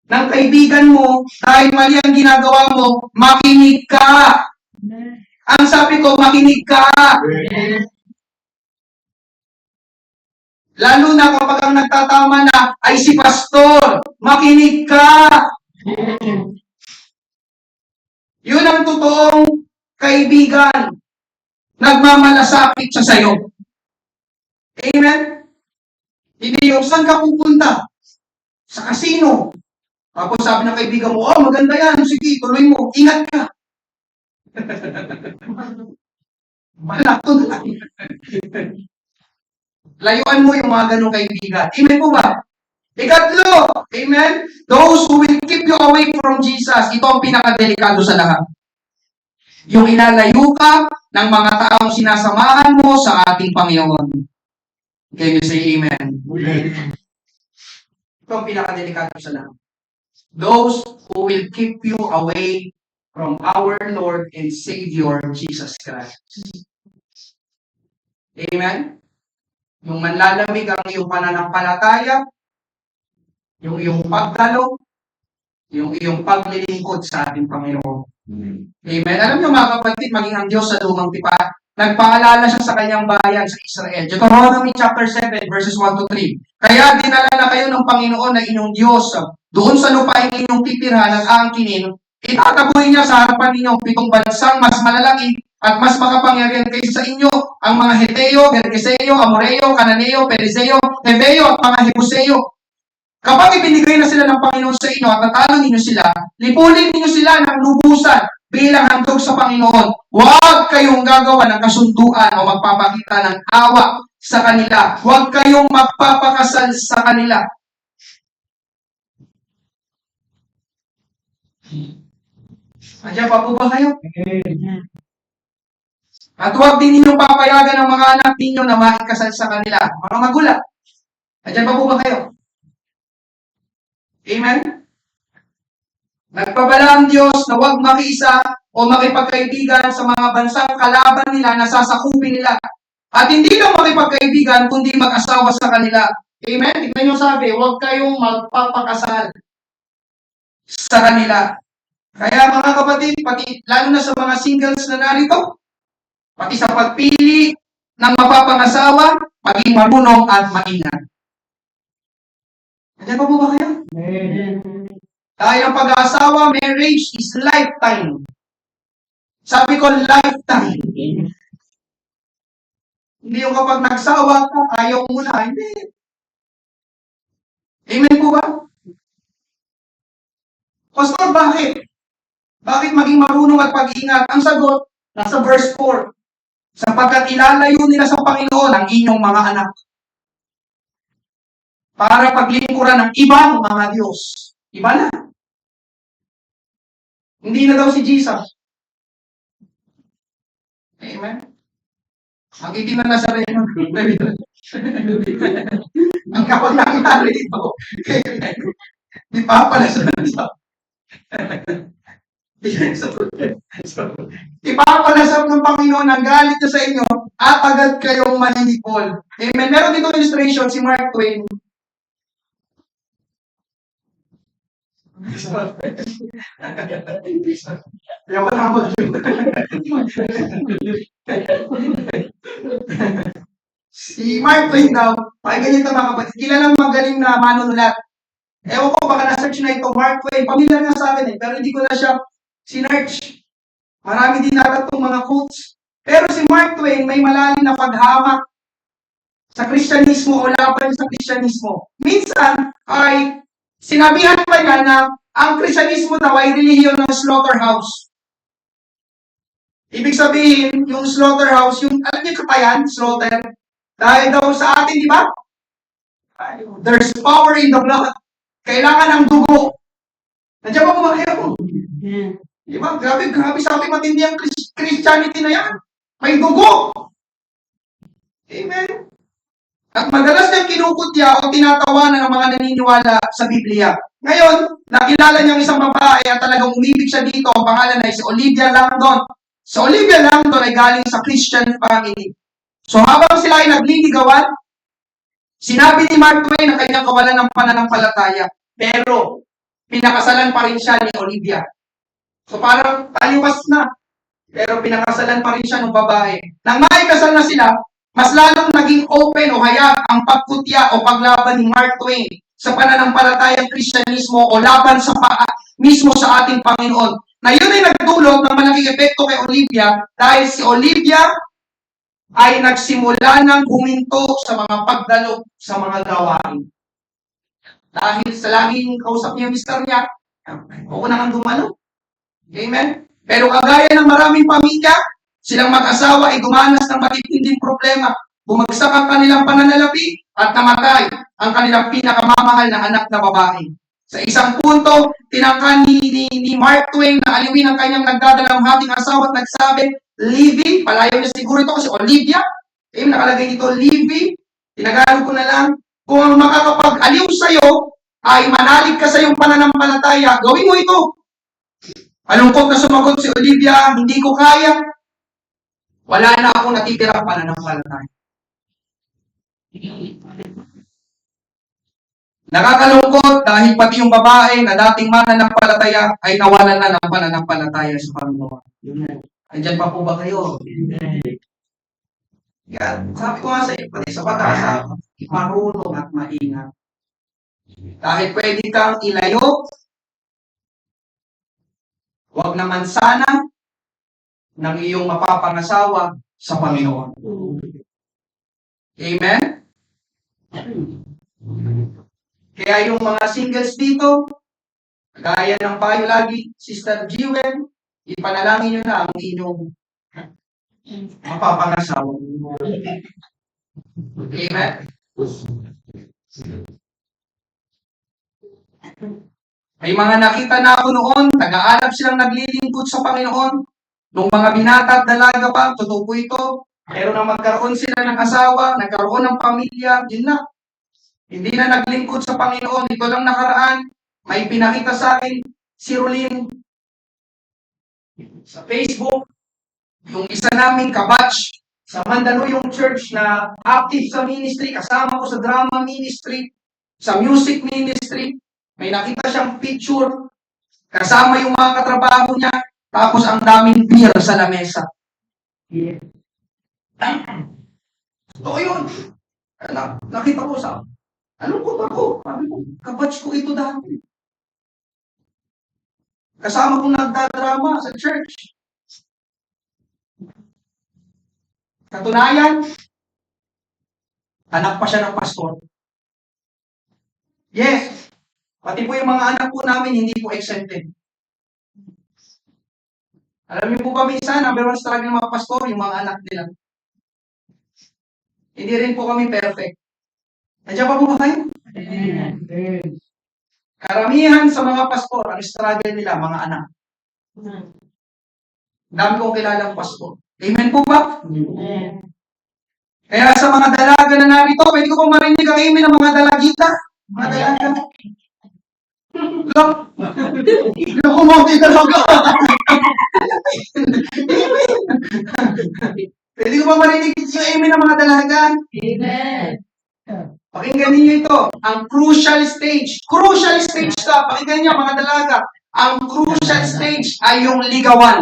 ng kaibigan mo dahil mali ang ginagawa mo, makinig ka. Ang sabi ko, makinig ka. Lalo na kapag ang nagtatama na ay si pastor, makinig ka. Yun ang totoong kaibigan. Nagmamalasakit siya sa'yo. Amen? Hindi yung saan ka pupunta? Sa casino. Tapos sabi ng kaibigan mo, oh maganda yan, sige, tuloy mo, ingat ka. Malakto na lang. Layuan mo yung mga ganong kaibigan. Amen po ba? Ikatlo, amen? Those who will keep you away from Jesus. Ito ang pinakadelikado sa lahat. Yung inalayo ka ng mga taong sinasamahan mo sa ating Panginoon. Can you say amen? Amen. Ito ang pinakadelikado sa lahat. Those who will keep you away from our Lord and Savior, Jesus Christ. Amen? Yung manlalamig ang iyong pananampalataya, yung iyong pagdalo, yung iyong paglilingkod sa ating Panginoon. Amen. Alam niyo mga kapatid, maging ang Diyos sa lumang tipa, nagpaalala siya sa kanyang bayan sa Israel. Deuteronomy chapter 7 verses 1-3. Kaya dinala na kayo ng Panginoon na inyong Diyos doon sa lupain inyong titirhan at aangkinin. Itatabuhin niya sa harapan ninyong 7 bansang mas malalaki at mas makapangyarihan kaysa sa inyo, ang mga Heteo, Gergeseo, Amoreo, Cananeo, Perizeo, Heveo at mga Jebuseo. Kapag ibinigay na sila ng Panginoon sa inyo at natalo ninyo sila, lipulin ninyo sila ng lubusan bilang handog sa Panginoon. Huwag kayong gagawa ng kasunduan o magpapakita ng awa sa kanila. Huwag kayong magpapakasal sa kanila. Andiyan pa po ba kayo? At huwag din ninyong papayagan ng mga anak ninyo na maikasal sa kanila. Mga magulang. Andiyan pa po ba kayo? Amen? Nagpabala ang Diyos na huwag makiisa o makipagkaibigan sa mga bansang kalaban nila na sasakupin nila. At hindi lang makipagkaibigan, kundi mag-asawa sa kanila. Amen? Tignan nyo sabi, huwag kayong magpapakasal sa kanila. Kaya mga kapatid, pati, lalo na sa mga singles na narito, pati sa pagpili ng mapapangasawa, maging marunong at maingat. Andiyan pa po ba kayo? Dahil ang pag-aasawa, marriage is lifetime. Sabi ko, lifetime. Hindi yung kapag nagsawa ka, ayaw mo na. Hindi. Amen po ba? Pastor, bakit? Bakit maging marunong at pag-iingat? Ang sagot, nasa verse 4. Sapagkat ilalayo nila sa Panginoon ang inyong mga anak para paglingkuran ng ibang mga Diyos. Iba na. Hindi na daw si Jesus. Amen? Ang itim na Nazareno. Ang kapag nangyari ito. Di pa pala sa nasa. Ipapalasap ng Panginoon ang galit niya sa inyo at agad kayong manilipol. Amen. Meron dito illustration si Mark Twain. Ayaw ko na Si Mark Twain daw, pakinggan niyo ito mga kapatid, kilalang magaling na manunulat. Ewan ko, baka na-search na ito, Mark Twain, familiar nga sa akin pero hindi ko na siya sinearch. Marami din natin itong mga quotes. Pero si Mark Twain may malalim na paghamak sa Kristyanismo o laban sa Kristyanismo. Minsan ay sinabihan pa niya na ang Kristyanismo daw ay relihiyon ng slaughterhouse. Ibig sabihin, yung slaughterhouse, yung, alam niyo katayan, slaughter, dahil daw sa atin, di ba? There's power in the blood. Kailangan ng dugo. Nandiyan ba kumakayo ko? Di ba? Grabe, sabi matindi ang Christianity na yan. May dugo. Amen. At madalas niyang kinukutya o tinatawanan ng mga naniniwala sa Biblia. Ngayon, nakilala niyang isang babae at talagang umibig siya dito. Ang pangalan ay si Olivia Langdon. Si Olivia Langdon ay galing sa Christian family. So habang sila ay nagliligawan, sinabi ni Mark Twain na kanyang kawalan ng pananampalataya. Pero, pinakasalan pa rin siya ni Olivia. So parang taliwas na. Pero pinakasalan pa rin siya ng babae. Nang maikasal na sila, mas lalong naging open o hayag ang pagkutya o paglaban ni Mark Twain sa pananampalatayang Kristyanismo o laban sa mismo sa ating Panginoon. Na yun ay nagdulot ng malaking epekto kay Olivia dahil si Olivia ay nagsimula ng huminto sa mga pagdalo sa mga gawain. Dahil sa laging kausap niya yung mister niya, huwag na kang dumalo. Amen? Pero kagaya ng maraming pamilya, silang mag-asawa ay dumanas ng matitinding problema. Bumagsak ang kanilang pananalapi at namatay ang kanilang pinakamamahal na anak na babae. Sa isang punto, tinangkan ni Mark Twain na aliwin ang kanyang nagdadalang hating asawa at nagsabi, Livy, palayo niya siguro ito kasi Olivia, nakalagay dito, Livy, tinagalog ko na lang, kung ang makakapag-aliw sa'yo ay manalig ka sa iyong pananampalataya, gawin mo ito. Malungkot na sumagot si Olivia, hindi ko kaya. Wala na akong natitirang pananampalataya. Nakakalungkot dahil pati yung babae na dating mananampalataya ay nawalan na ng pananampalataya sa Panginoon. Andiyan pa po ba kayo? Yan. Sabi ko nga sa iyo, pati sa pag-asa, marunong at maingat. Dahil pwede kang ilayo, huwag naman sana ng iyong mapapangasawa sa Panginoon. Amen? Kaya yung mga singles dito, gaya ng payo lagi, Sister Jewel, ipanalangin nyo na ang inyong mapapangasawa. Amen? May mga nakita na ako noon, nag-aalab silang naglilingkod sa Panginoon. Nung mga binata at dalaga pa, totoo po ito. Pero nang magkaroon sila ng asawa, nagkaroon ng pamilya, yun na. Hindi na naglingkod sa Panginoon. Ito lang nakaraan, may pinakita sa akin si Rolyn sa Facebook. Yung isa naming kabatch sa Mandaluyong Church na active sa ministry, kasama ko sa drama ministry, sa music ministry. May nakita siyang picture, kasama yung mga katrabaho niya, tapos ang daming beer sa lamesa. Ito yun. Nakita ko sa nalungkot ako. Sabi ko, kabatch ko ito dati. Kasama kong nagdadrama sa church. Katunayan, anak pa siya ng pastor. Yes. Pati po yung mga anak po namin, hindi po exempted. Alam niyo po ba minsan, number one struggle ng mga pastor, yung mga anak nila. Hindi rin po kami perfect. Nandiyan pa po ba kayo? Karamihan sa mga pastor, ang struggle nila, mga anak. Dami kong kilalang pastor. Amen po ba? Kaya sa mga dalaga na narito, pwede ko pong marinig ang amen ng mga dalagita. Mga dalaga. Look, kumonti talaga. Pwede ko ba marinig yung amen ng mga dalaga? Amen. Pakinggan ninyo ito. Ang crucial stage. Crucial stage ka. Pakinggan niyo mga dalaga. Ang crucial stage ay yung ligawan.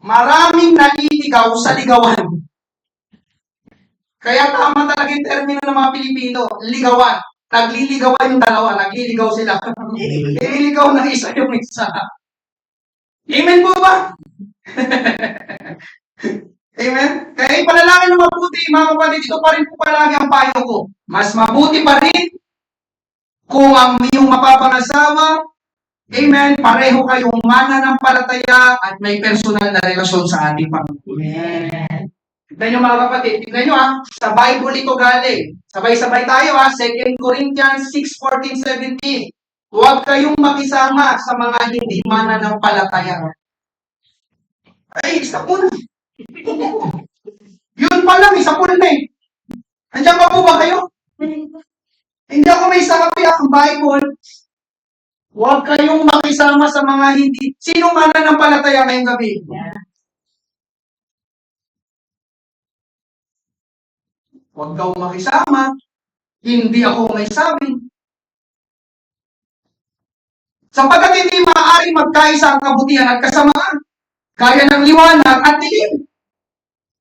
Maraming naliligaw sa ligawan. Kaya tama talaga yung termino ng mga Pilipino. Ligawan. Nagliligawan yung dalawa. Nagliligaw sila. Nililigaw ng isa yung isa. Amen po ba? Amen? Kaya ipanalangin ng mabuti, mga kapatid, ito pa rin po palagi ang payo ko. Mas mabuti pa rin kung ang iyong mapapangasawa, amen, pareho kayong mananampalataya at may personal na relasyon sa ating Panginoon. Amen. Tignan nyo mga kapatid, tignan nyo sa Bible ito galing. Sabay-sabay tayo 2 Corinthians 6:14-17. Huwag kayong makisama sa mga hindi mananampalataya. Ay, isa po na. Yun pa lang, isa po na eh. Andiyan pa po ba kayo? Hindi ako may sabi ang Bible. Huwag kayong makisama sa mga hindi. Sino mananampalataya ngayong gabi? Huwag daw makisama. Hindi ako may sabi. Sapagkat hindi maaari magkaisa ang kabutihan at kasamaan. Kaya ng liwanag at dilim.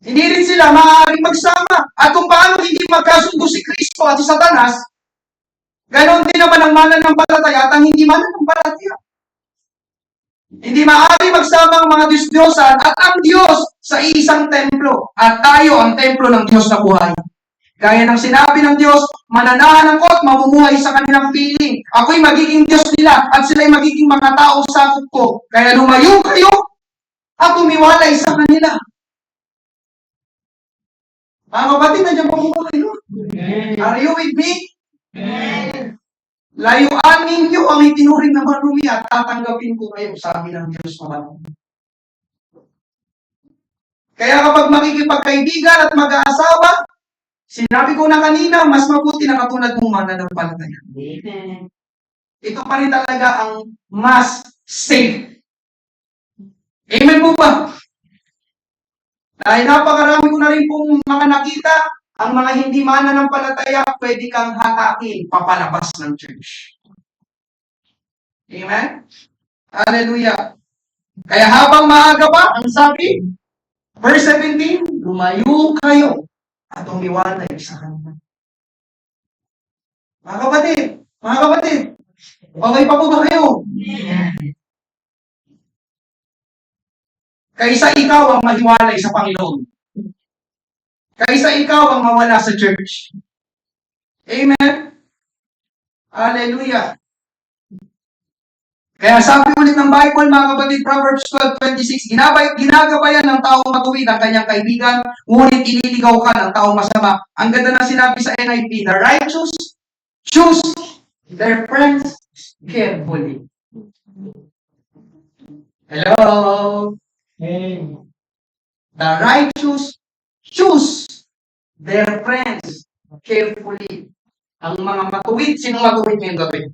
Hindi rin sila maaaring magsama. At kung paano hindi magkasundo si Kristo at si Satanas, ganon din naman ang mananampalataya at ang hindi mananampalataya. Hindi maaari magsama ang mga Diyos-Diyosan at ang Diyos sa isang templo. At tayo ang templo ng Diyos na buhay. Gaya ng sinabi ng Diyos, mananahan ako at mamumuhay sa kanilang piling. Ako'y magiging Diyos nila at sila'y magiging mga tao sa sakop ko. Kaya lumayo kayo at umiwalay sa kanila. Mga kapatid, nandiyan po po kayo. Are you with me? Amen. Layuan ninyo ang itinuring na marumi at tatanggapin ko kayo, sabi ng Diyos naman. Kaya kapag makikipagkaibigan at mag-aasawa, sinabi ko na kanina, mas mabuti na katulad mong mananampalataya. Amen. Ito pa rin talaga ang mas safe. Amen po ba? Dahil napakarami ko na rin pong mga nakita, ang mga hindi mananampalataya, pwede kang hatakin papalabas ng church. Amen? Hallelujah. Kaya habang maaga pa, ang sabi, verse 17, lumayo kayo at umiwalay sa kanila. Mga kapatid, okay pa po ba kayo? Amen. Kaysa ikaw ang mahiwalay sa Panginoon. Kaysa ikaw ang mawala sa church. Amen? Hallelujah. Kaya sabi ulit ng Bible, mga kapatid, Proverbs 12:26, ginagabayan ng taong matuwid ang kanyang kaibigan, ngunit ililigaw ka ng taong masama. Ang ganda ng sinabi sa NIV, the righteous choose their friends carefully. Hello? The righteous choose their friends carefully. Ang mga matuwid, sino matuwid ngayong gabi?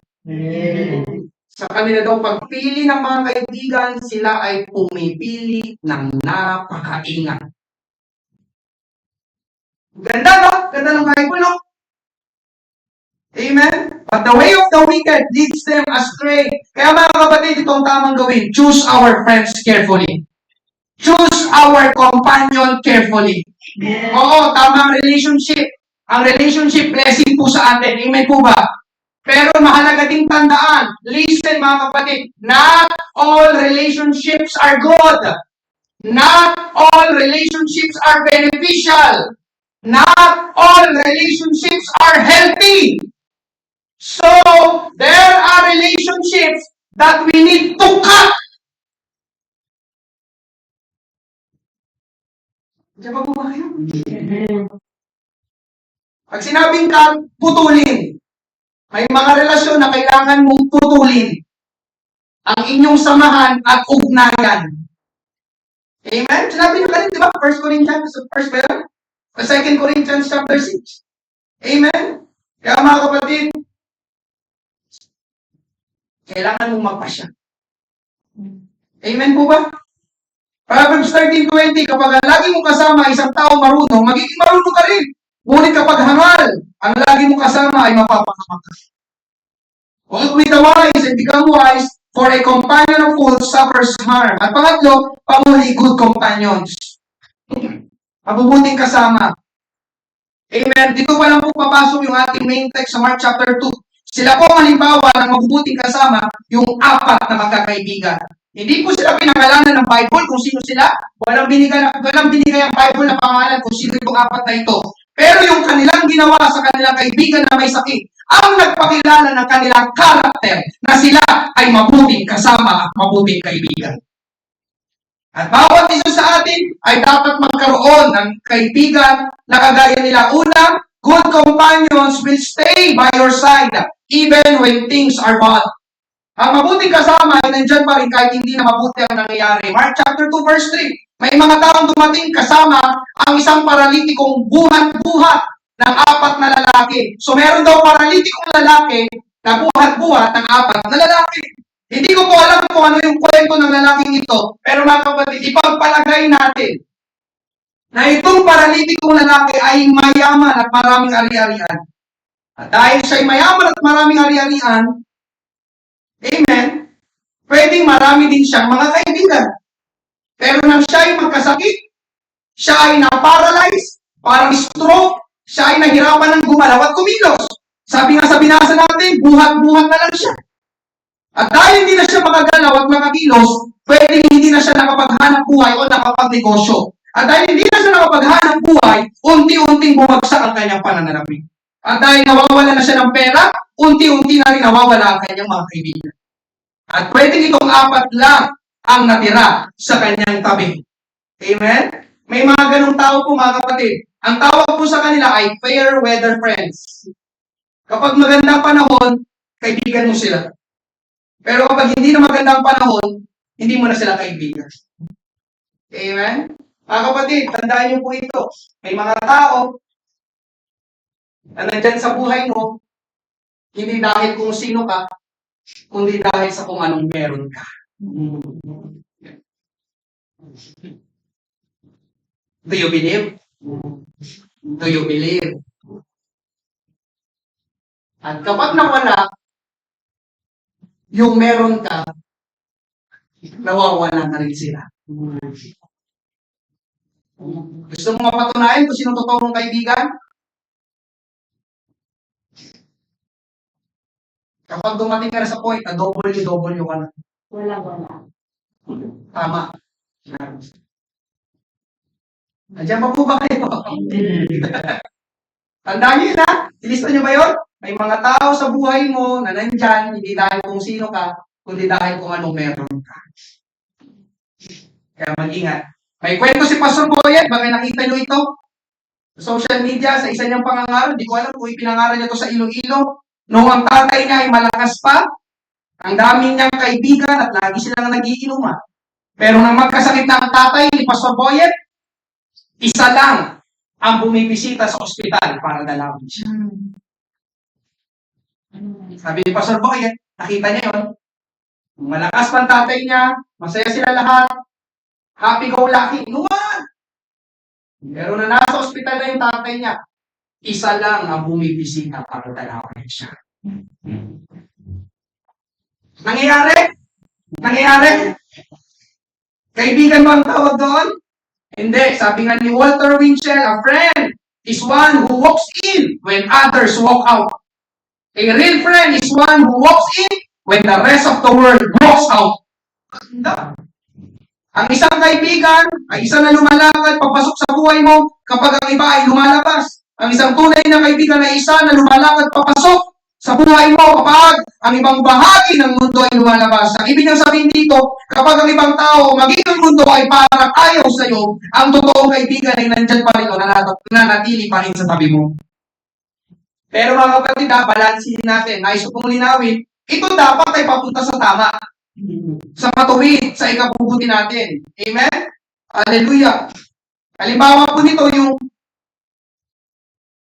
Sa kanila daw pagpili ng mga kaibigan, sila ay pumipili ng napakaingat. Ganda, no? Ganda ng Bible, no? Amen? But the way of the wicked leads them astray. Kaya mga kapatid, itong tamang gawin. Choose our friends carefully. Choose our companion carefully. Oo, tamang relationship. Ang relationship blessing po sa atin. Amen po ba? Pero mahalaga ding tandaan, listen mga kapatid, not all relationships are good. Not all relationships are beneficial. Not all relationships are healthy. So, there are relationships that we need to cut. Diyan pa po ba kayo? Pag sinabing ka, putulin. May mga relasyon na kailangan mong putulin ang inyong samahan at ugnayan. Amen? Sinabi na kanina, di ba? 1 Corinthians chapter 6. Amen? Kaya mga kapatid, kailangan mong magpasya. Amen po ba? Proverbs 13:20, kapag ang lagi mong kasama ay isang tao marunong, magiging marunong ka rin. Ngunit kapag hangal, ang lagi mong kasama ay mapapahamak ka. Walk with the wise and become wise, for a companion of fools suffers harm. At pangatlo, pamuli good companions. Mabubuting kasama. Amen. Dito pa lang po papasok yung ating main text sa Mark chapter 2. Sila po ang halimbawa ng mabubuting kasama, yung apat na magkakaibigan. Hindi po sila pinangalanan ng Bible kung sino sila. Walang binigay ang Bible na pangalan kung sino yung apat na ito. Pero yung kanilang ginawa sa kanilang kaibigan na may sakit, ang nagpakilala ng kanilang karakter na sila ay mabuting kasama at mabuting kaibigan. At bawat isa sa atin ay dapat magkaroon ng kaibigan na kagaya nila. Una, good companions will stay by your side even when things are bad. Ang mabuting kasama ay nandyan pa rin kahit hindi na mabuti ang nangyayari. Mark chapter 2 verse 3. May mga taong dumating kasama ang isang paralitikong buhat-buhat ng apat na lalaki. So meron daw paralitikong lalaki na buhat-buhat ng apat na lalaki. Hindi ko po alam kung ano yung kwento ng lalaking ito, pero mga kapatid, ipagpalagay natin na itong paralitikong lalaki ay mayaman at maraming ari-arian. At dahil siya ay mayaman at maraming ari-arian, amen, pwedeng marami din siyang mga kaibigan. Pero nang siya ay magkasakit, siya ay na-paralyze, parang stroke, siya ay nahirapan ng gumalaw at kumilos. Sabi nga sa binasa natin, buhat-buhat na lang siya. At dahil hindi na siya makagalaw at makakilos, pwedeng hindi na siya nakapaghanap buhay o nakapagnegosyo. At dahil hindi na siya nakapaghanap buhay, unti-unting bumagsak ang kanyang pananalapi. At dahil nawawala na siya ng pera, unti-unti na rin nawawala ang kanyang mga kaibigan. At pwedeng itong apat lang ang natira sa kanyang tabi. Amen? May mga ganong tao po mga kapatid. Ang tawag po sa kanila ay fair weather friends. Kapag magandang panahon, kaibigan mo sila. Pero kapag hindi na magandang panahon, hindi mo na sila kaibigan. Amen? Mga kapatid, tandaan niyo po ito. May mga tao na nandyan sa buhay mo, hindi dahil kung sino ka, kundi dahil sa kung anong meron ka. Do you believe? Do you believe? At kapag nawala, yung meron ka, nawawala na rin sila. Gusto mo mapatunayan kung sino totoo mong kaibigan? Kapag dumating ka na sa point na double ka na. Wala. Tama. Nandiyan pa po ba kayo? Tandaan niyo yun ha? Ilista niyo ba yun? May mga tao sa buhay mo na nandyan, hindi dahil kung sino ka, kundi dahil kung anong meron ka. Kaya mag-ingat. May kwento si Pastor Boyet, baka nakita niyo ito? Sa social media, sa isa niyang pangangaral, di ko alam kung ipinangaral niya ito sa Iloilo. Noong ang tatay niya ay malakas pa, ang dami niyang kaibigan at lagi silang nagiinuman. Pero nang magkasakit na ang tatay ni Pastor Boyet, isa lang ang bumibisita sa ospital para dalawin siya. Sabi ni Pastor Boyet, nakita niya yun. Malakas pa ang tatay niya, masaya sila lahat, happy-go-lucky, inuman. Pero na nasa ospital na yung tatay niya, isa lang ang bumibisita para dalawin siya. Nangyayari? Kaibigan mo ang tawag doon? Hindi. Sabi nga ni Walter Winchell, a friend is one who walks in when others walk out. A real friend is one who walks in when the rest of the world walks out. Ang isang kaibigan ay isa na lumalakad papasok sa buhay mo kapag ang iba ay lumalabas. Ang isang tunay na kaibigan ay isa na lumalakad papasok sa buhay mo kapag ang ibang bahagi ng mundo ay lumalabas. Ang ibig sabihin dito, kapag ang ibang tao, maging ang mundo ay parang ayaw sa iyo, ang totoong kaibigan ay nandyan pa rin o nanatili pa rin sa tabi mo. Pero mga kapatid, balansin natin. Nais ko pong linawin, ito dapat ay papunta sa tama. Sa matuwid, sa ikabubuti natin. Amen? Hallelujah. Halimbawa po nito yung,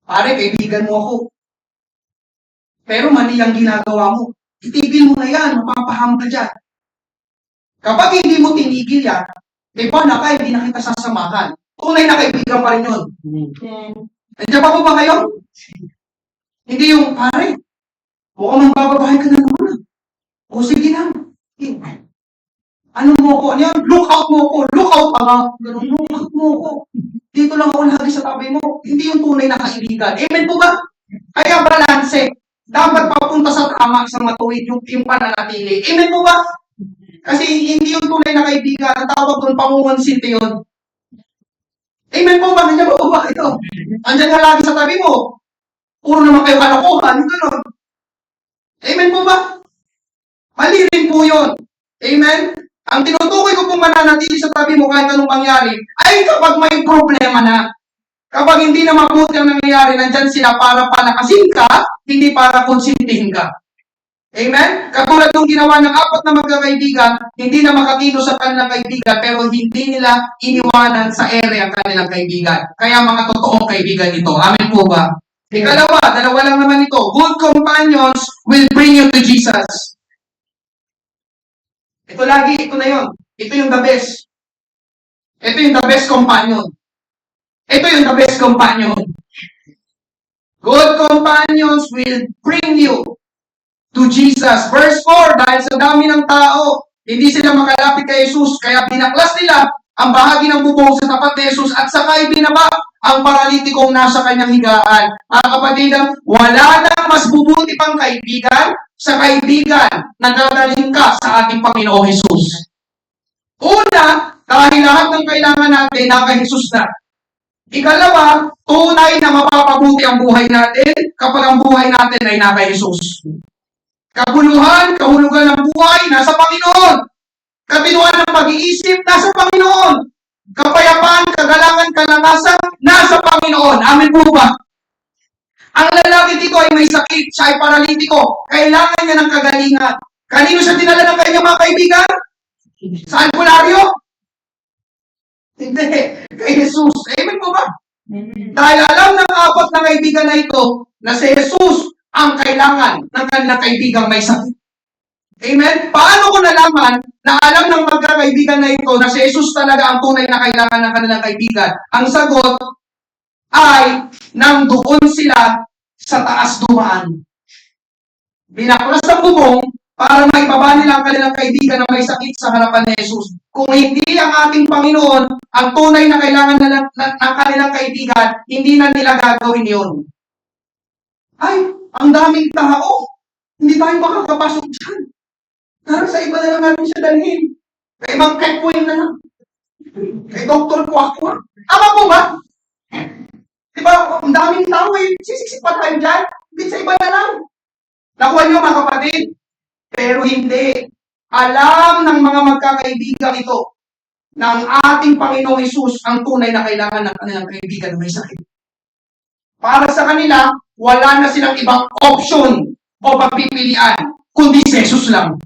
pare, kaibigan mo ako. pero mali ang ginagawa mo. Itigil mo na yan, mapapaham ka dyan. Kapag hindi mo tinigil yan, di ba hindi na kita sasamahan. Tunay na kaibigan pa rin yun. Nandiyan pa po ba kayo? Hindi yung, pare, mukhang magbababahay ka na naman. O sige lang. Ano mo ko? Ano yan? Look out mo ko. Look out ka. Ganun, look out mo ko. Dito lang ako lagi sa tabi mo. Hindi yung tunay na kaibigan. Amen po ba? Kaya balanse. Dapat papunta sa tama, sa matuwid, yung pananatili. Amen po ba? Kasi hindi yung tunay na kaibigan. Ang tawag doon, pangungonsinti yun. Amen po ba? Nandiyan po ba ito? Andiyan ka lagi sa tabi mo. Puro naman kayo kalokohan. Ganun. Amen po ba? Mali rin po yun. Amen? Ang tinutukoy ko pong mananatili sa tabi mo kahit anong mangyari, ay kapag may problema na. Kapag hindi na mabuti ang nangyayari, nandyan sila para palakasin ka, hindi para konsintihin ka. Amen? Katulad nung ginawa ng 4 na magkakaibigan, hindi na makakilo sa kanilang kaibigan, pero hindi nila iniwanan sa ere ang kanilang kaibigan. Kaya mga totoong kaibigan ito. Amen po ba? Ikalawa, dalawa lang naman ito. Good companions will bring you to Jesus. Ito lagi, ito na yun. Ito yung the best. Ito yung the best companion. Ito yung the best companion. Good companions will bring you to Jesus. Verse 4, dahil sa dami ng tao, hindi sila makalapit kay Jesus, kaya binaklas nila ang bahagi ng bubong sa tapat ni Jesus at saka ibinaba ang paralitikong nasa kanyang higaan. Mga kapatid, wala nang mas bubuti pang kaibigan sa kaibigan na dadalhin ka sa ating Panginoong Jesus. Una, dahil lahat ng kailangan natin naka Jesus na. Ikalawa, tunay na mapapabuti ang buhay natin kapag ang buhay natin ay naka Jesus. Kabuluhan, kahulugan ng buhay, nasa Panginoon. Katinuan ng pag-iisip, nasa Panginoon. Kapayapaan, kagalangan, kalangasan, nasa Panginoon. Amen po ba? Ang lalaki dito ay may sakit, siya ay paralitiko. Kailangan niya ng kagalingan. Kanino siya dinala ng kanyang mga kaibigan? Sa albularyo? Hindi. Kay Jesus. Amen po ba? Dahil alam ng 4 na kaibigan na ito, na si Jesus ang kailangan ng kanilang kaibigang may sakit. Amen? Paano ko nalaman na alam ng magkakaibigan na ito na si Jesus talaga ang tunay na kailangan ng kanilang kaibigan? Ang sagot ay nang doon sila sa taas dumaan. Binaklas ang bubong para maibaba nila ang kanilang kaibigan na may sakit sa harapan ni Jesus. Kung hindi ang ating Panginoon ang tunay na kailangan ng kanilang kaibigan, hindi na nila gagawin yun. Ay, ang daming tao. Hindi tayo makakapasok dyan. Tara sa iba na lang natin siya dalhin. Kay Mang Kekpoy na lang. Kay Dr. Kwakwa. Tama po ba? Diba, ang daming tao eh. Sisiksik pa tayo dyan. Hindi sa iba na lang. Nakuha niyo mga kapatid. Pero hindi. Alam ng mga magkakaibigan ito na ang ating Panginoong Hesus ang tunay na kailangan ng kanilang kaibigan na may sakit. Para sa kanila, wala na silang ibang option o pagpipilian, kundi si Jesus lang.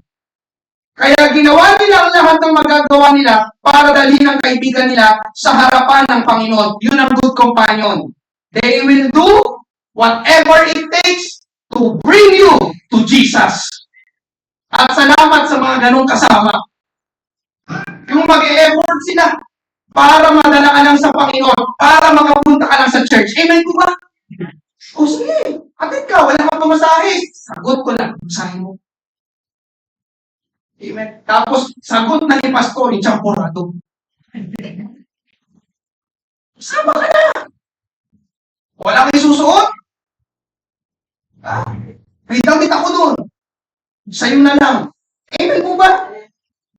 Kaya ginawa nila ang lahat ng magagawa nila para dalhin ang kaibigan nila sa harapan ng Panginoon. Yun ang good companion. They will do whatever it takes to bring you to Jesus. At salamat sa mga ganong kasama. Yung mag-e-effort sila para madala ka lang sa Panginoon, para makapunta ka lang sa church. Amen po ba? O sige, atid ka, wala kang pamasahe. Sagot ko lang, pamasahe mo. Amen. Tapos, sagot na ni Pastor, yung champurado. Sama ka na. Wala kang isusuot. May damit ako doon. Sa'yo na lang. Amen po ba?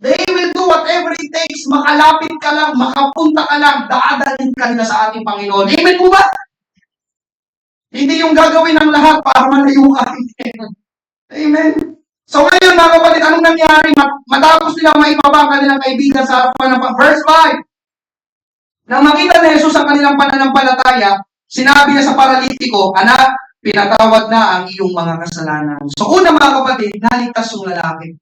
They will do whatever it takes. Makalapit ka lang, makapunta ka lang, dadalhin ka nila sa ating Panginoon. Amen po ba? Hindi yung gagawin ng lahat para malayo ka. Amen. So ngayon mga kapatid, anong nangyari? Matapos nila maibaba ang kanilang kaibigan sa harapan ng verse 5. Nang makita ni Jesus ang kanilang pananampalataya, sinabi niya sa paralitiko, anak, pinatawad na ang iyong mga kasalanan. So una mga kapatid, naligtas yung lalaki.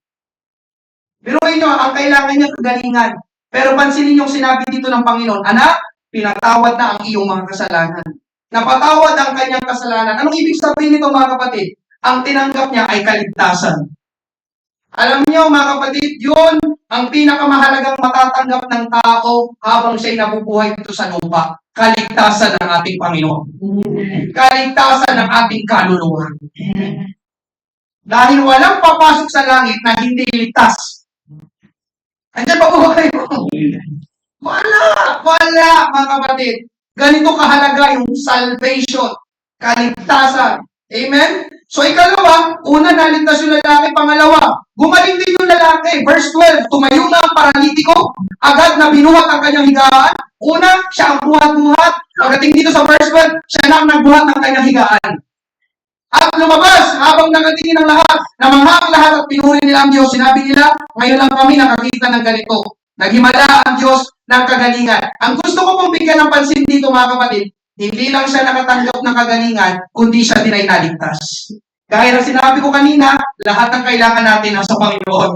Pero inyo, ang kailangan niya kagalingan. Pero pansinin yung sinabi dito ng Panginoon, anak, pinatawad na ang iyong mga kasalanan. Napatawad ang kanyang kasalanan. Anong ibig sabihin nito mga kapatid? ang tinanggap niya ay kaligtasan. Alam niyo mga kapatid, yun ang pinakamahalagang matatanggap ng tao habang siya'y nabubuhay dito sa lupa. Kaligtasan ng ating Panginoon. Kaligtasan ng ating kaluluwa. Dahil walang papasok sa langit na hindi ligtas. Andiyan pa po kayo? Wala mga kapatid. Ganito kahalaga yung salvation. Kaligtasan. Amen? So ikalawa, una naligtas yung lalaki, pangalawa, gumaling din yung lalaki. Verse 12, tumayo na ang paralitiko, agad na binuhat ang kanyang higaan. Una, siya ang buhat-buhat. Pagdating dito sa verse 12, siya na ang nagbuhat ng kanyang higaan. At lumabas, habang nakatingin ang lahat, namangha ang lahat at pinuri nila ang Diyos. Sinabi nila, ngayon lang kami nakakita ng ganito. Naghimala ang Diyos ng kagalingan. Ang gusto ko pong bigyan ng pansin dito mga kapatid, hindi lang siya nakatanggap ng kagalingan, kundi siya din ay naligtas. Gaya ng sinabi ko kanina, lahat ng kailangan natin nasa Panginoon.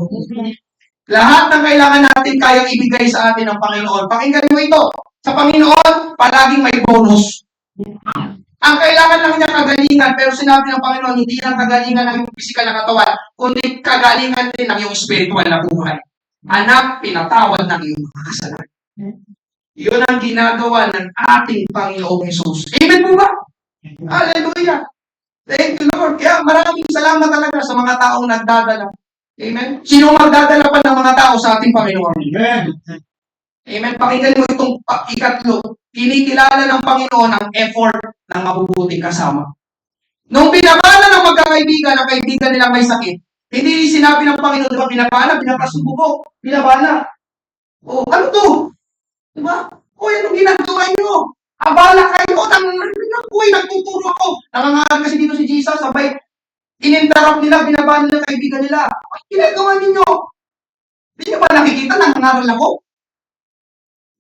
Lahat ng kailangan natin kayang ibigay sa atin ng Panginoon. Pakinggan mo ito. Sa Panginoon, palaging may bonus. Ang kailangan lang niya kagalingan, pero sinabi ng Panginoon, hindi lang kagalingan ng iyong physical na katawan, kundi kagalingan din ng iyong spiritual na buhay. Anak, pinatawad ng iyong mga kasalanan. Yun ang ginagawa ng ating Panginoong Jesus. Amen po ba? Hallelujah! Thank you, Lord. Kaya maraming salamat talaga sa mga taong nagdadala. Amen? Sino magdadala pa ng mga tao sa ating Panginoon? Amen. Amen. Pakinggan mo itong ikatlo. Kinikilala ng Panginoon ang effort ng mabubuting kasama. Nung binabala ng magkakaibigan, ang kaibigan nilang may sakit, hindi sinabi ng Panginoon, diba, pinapasubo, binabala. O, ano to? Diba? O, anong ginagawa nyo? Abala kayo, nagtuturo ako. Nangangaral kasi dito si Jesus, sabay, ininterrupt nila, binabala nila kaibigan nila. Ang ginagawa ninyo? Hindi nyo ba nakikita, nangangaral ako?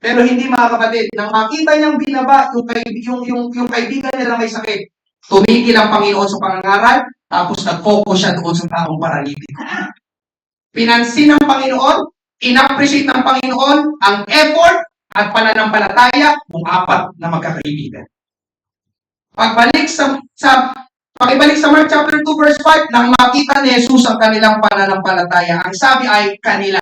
Pero hindi mga kapatid, nang makita niyang binaba yung kaibigan nila may sakit, tumigil ang Panginoon sa pangangaral, tapos nag-focus siya doon sa taong paralitiko. Pinansin ng Panginoon, in-appreciate ng Panginoon ang effort at pananampalataya ng apat na magkakaibigan. Pakibalik sa Mark chapter 2 verse 5, nang makita ni Jesus ang kanilang pananampalataya, ang sabi ay kanila.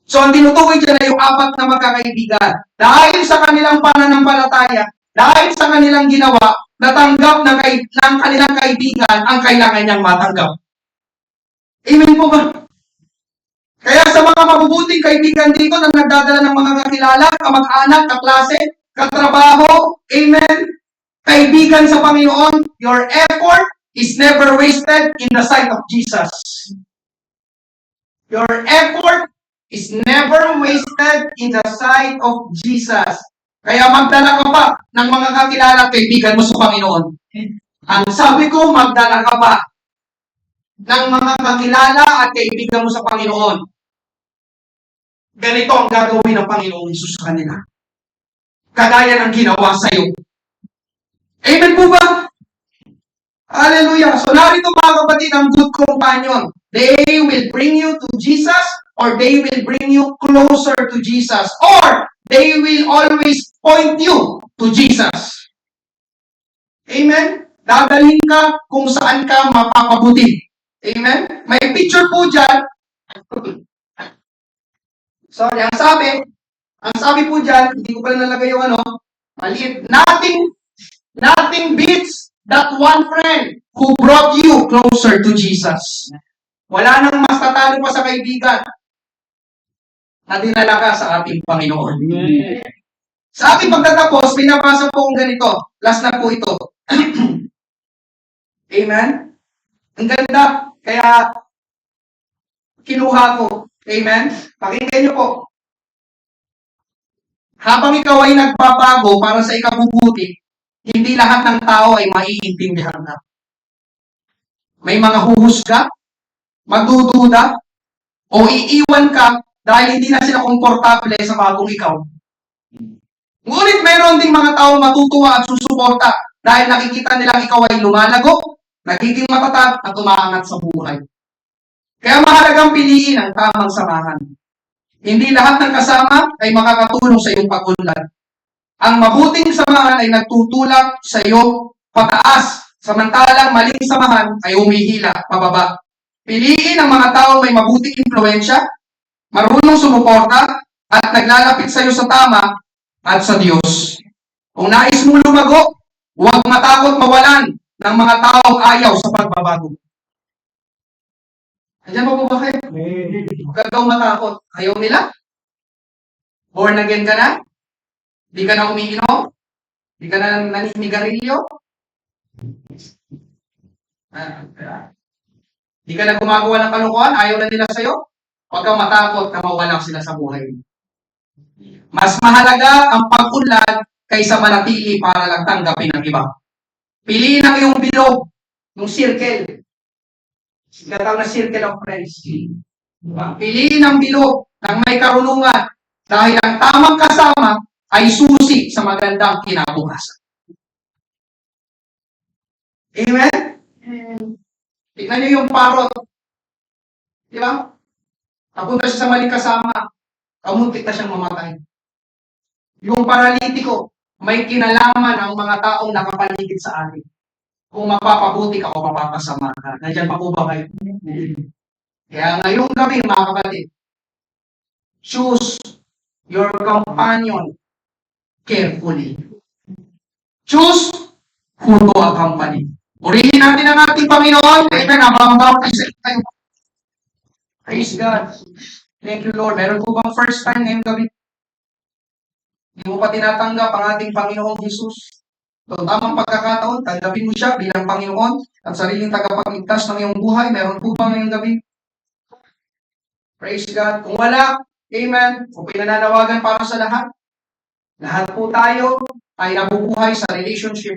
So, ang tinutukoy dyan ay yung apat na magkakaibigan. Dahil sa kanilang pananampalataya, dahil sa kanilang ginawa, natanggap ng kanilang kaibigan ang kailangan niyang matanggap. Amen po ba? Kaya sa mga mabubuting kaibigan dito na nagdadala ng mga kakilala, kamag-anak, kaklase, katrabaho, amen, kaibigan sa Panginoon, your effort is never wasted in the sight of Jesus. Your effort is never wasted in the sight of Jesus. Kaya magdala ka pa ng mga kakilala at kaibigan mo sa Panginoon. Ang sabi ko, magdala ka pa ng mga kakilala at kaibigan mo sa Panginoon. Ganito ang gagawin ng Panginoong Jesus sa kanila. Kagaya ng ginawa sa iyo. Amen po ba? Hallelujah. So narito mga kapatid ang good companion. They will bring you to Jesus, or they will bring you closer to Jesus, or they will always point you to Jesus. Amen? Dadalhin ka kung saan ka mapapabuti. Amen? May picture po dyan. Sorry, ang sabi po dyan, hindi ko pala nalagay yung maliit. Nothing beats that one friend who brought you closer to Jesus. Wala nang mas tatalo pa sa kaibigan na dinala ka sa ating Panginoon. Sa ating pagtatapos, pinabasa po kong ganito. Last na po ito. Amen? Ang ganda. Kaya, kinuha ko. Amen? Pakinggan niyo po. Habang ikaw ay nagbabago para sa ikabubuti, hindi lahat ng tao ay maiintindihan na. May mga huhusga, magdududa, o iiwan ka dahil hindi na sila komportable sa bagong ikaw. Ngunit mayroon ding mga tao matutuwa at susuporta dahil nakikita nilang ikaw ay lumalago, nagiging matatag at umaangat sa buhay. Kaya mahalagang piliin ang tamang samahan. Hindi lahat ng kasama ay makakatulong sa iyong pag-unlad. Ang mabuting samahan ay nagtutulak sa iyo pataas Samantalang maling samahan ay humihila pababa. Piliin ang mga taong may mabuting impluensya, marunong sumuporta, at naglalapit sa iyo sa tama at sa Diyos. Kung nais mong lumago, huwag matakot mawalan ng mga taong ayaw sa pagbabago. Andiyan po ba kayo? Huwag ka daw matakot. Ayaw nila? Born again ka na? Di ka na umiinom? Di ka na naninigarilyo? Di ka na gumagawa ng kalokohan? Ayaw na nila sa'yo? Huwag kang matakot na mawala sila sa buhay. Mas mahalaga ang pag-unlad kaysa manatili para lang tanggapin ng iba. Piliin ang iyong bilog, yung circle. Gatawag na circle of friends. Piliin ang bilog ng may karunungan dahil ang tamang kasama ay susi sa magandang kinabukasan. Amen? Tignan niyo yung parot. Di ba? Napunta siya sa maling kasama. Kamuntik na siyang mamatay. Yung paralitiko, may kinalaman ang mga taong nakapaligid sa atin. Kung mapapabuti ka o mapapasama ka. Nandiyan pa po ba kayo? Kaya ngayong gabi, mga kapatid, choose your companion carefully. Choose who to accompany. Purihin natin ang ating Panginoon. Amen. Abang-baptize tayo. Praise God. Thank you, Lord. Meron po bang first time ngayong gabi? Hindi mo pa tinatanggap ang ating Panginoong Jesus. So, tamang pagkakataon, tanggapin mo siya bilang Panginoon at sariling tagapagligtas ng iyong buhay. Meron po ba ngayong gabi? Praise God. Kung wala, amen. Kung pinananawagan para sa lahat, lahat po tayo ay nabubuhay sa relationship.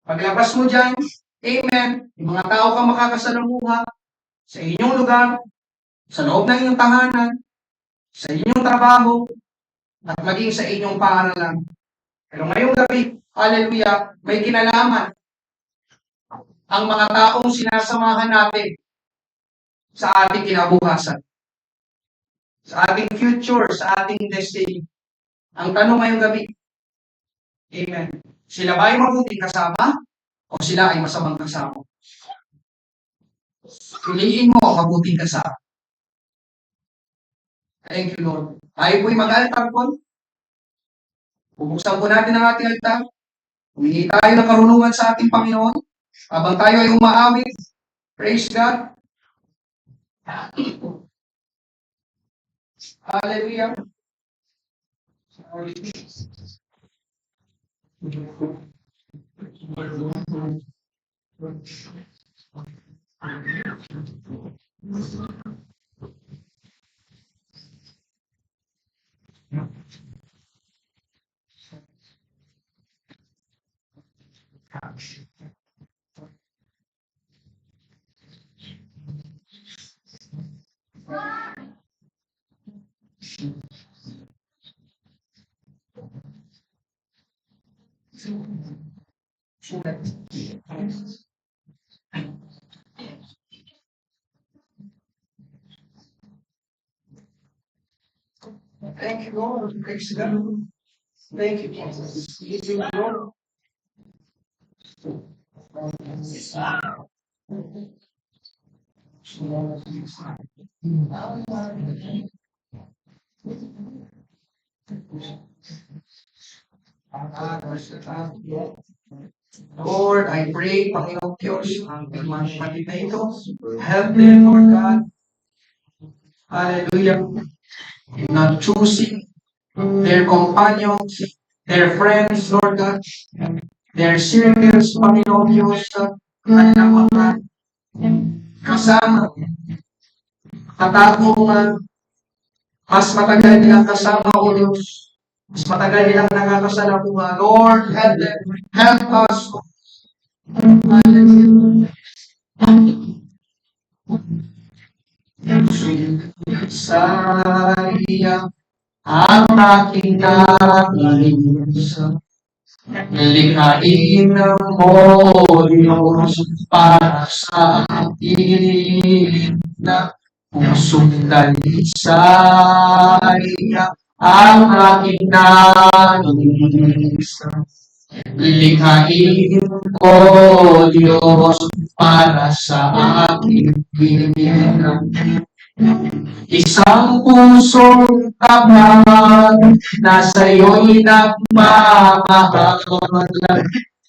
Paglabas mo dyan, amen, yung mga tao ka makakasalamuha sa inyong lugar, sa loob ng inyong tahanan, sa inyong trabaho, at maging sa inyong paaralan. Pero ngayong gabi, hallelujah, may kinalaman ang mga taong sinasamahan natin sa ating kinabukasan, sa ating future, sa ating destiny. Ang tanong ngayong gabi, amen, sila ba ay mabuting kasama o sila ay masamang kasama? Piliin mo ang mabuting kasama. Thank you, Lord. Tayo po'y mag-altar po. Bubuksan po natin ang ating altar. Humingi tayo ng karunungan sa ating Panginoon. Habang tayo ay umaawit. Praise God. Hallelujah. Thank you, Lord. Praise God. Thank you, Jesus. Thank you, Lord. Lord, I pray, Panginoon Diyos, ang mga kapatid na ito, help them, Lord God. Hallelujah. In not choosing their companions, their friends, Lord God, their circles, Panginoon Diyos, kanilang mga kasama, katanungan, mas matagal nilang kasama, O Diyos, mas matagal nilang nakakasalamuha. Lord, help them, help us. Hallelujah. Saya ang aking nakalimsa. Likhain mo, Diyos, para sa atin na pusong dalisay ang aking nakalimsa. Likhain ko, Diyos, para sa aking Pilipinas. Isang pusong kapag na sa'yo'y nagmamahal.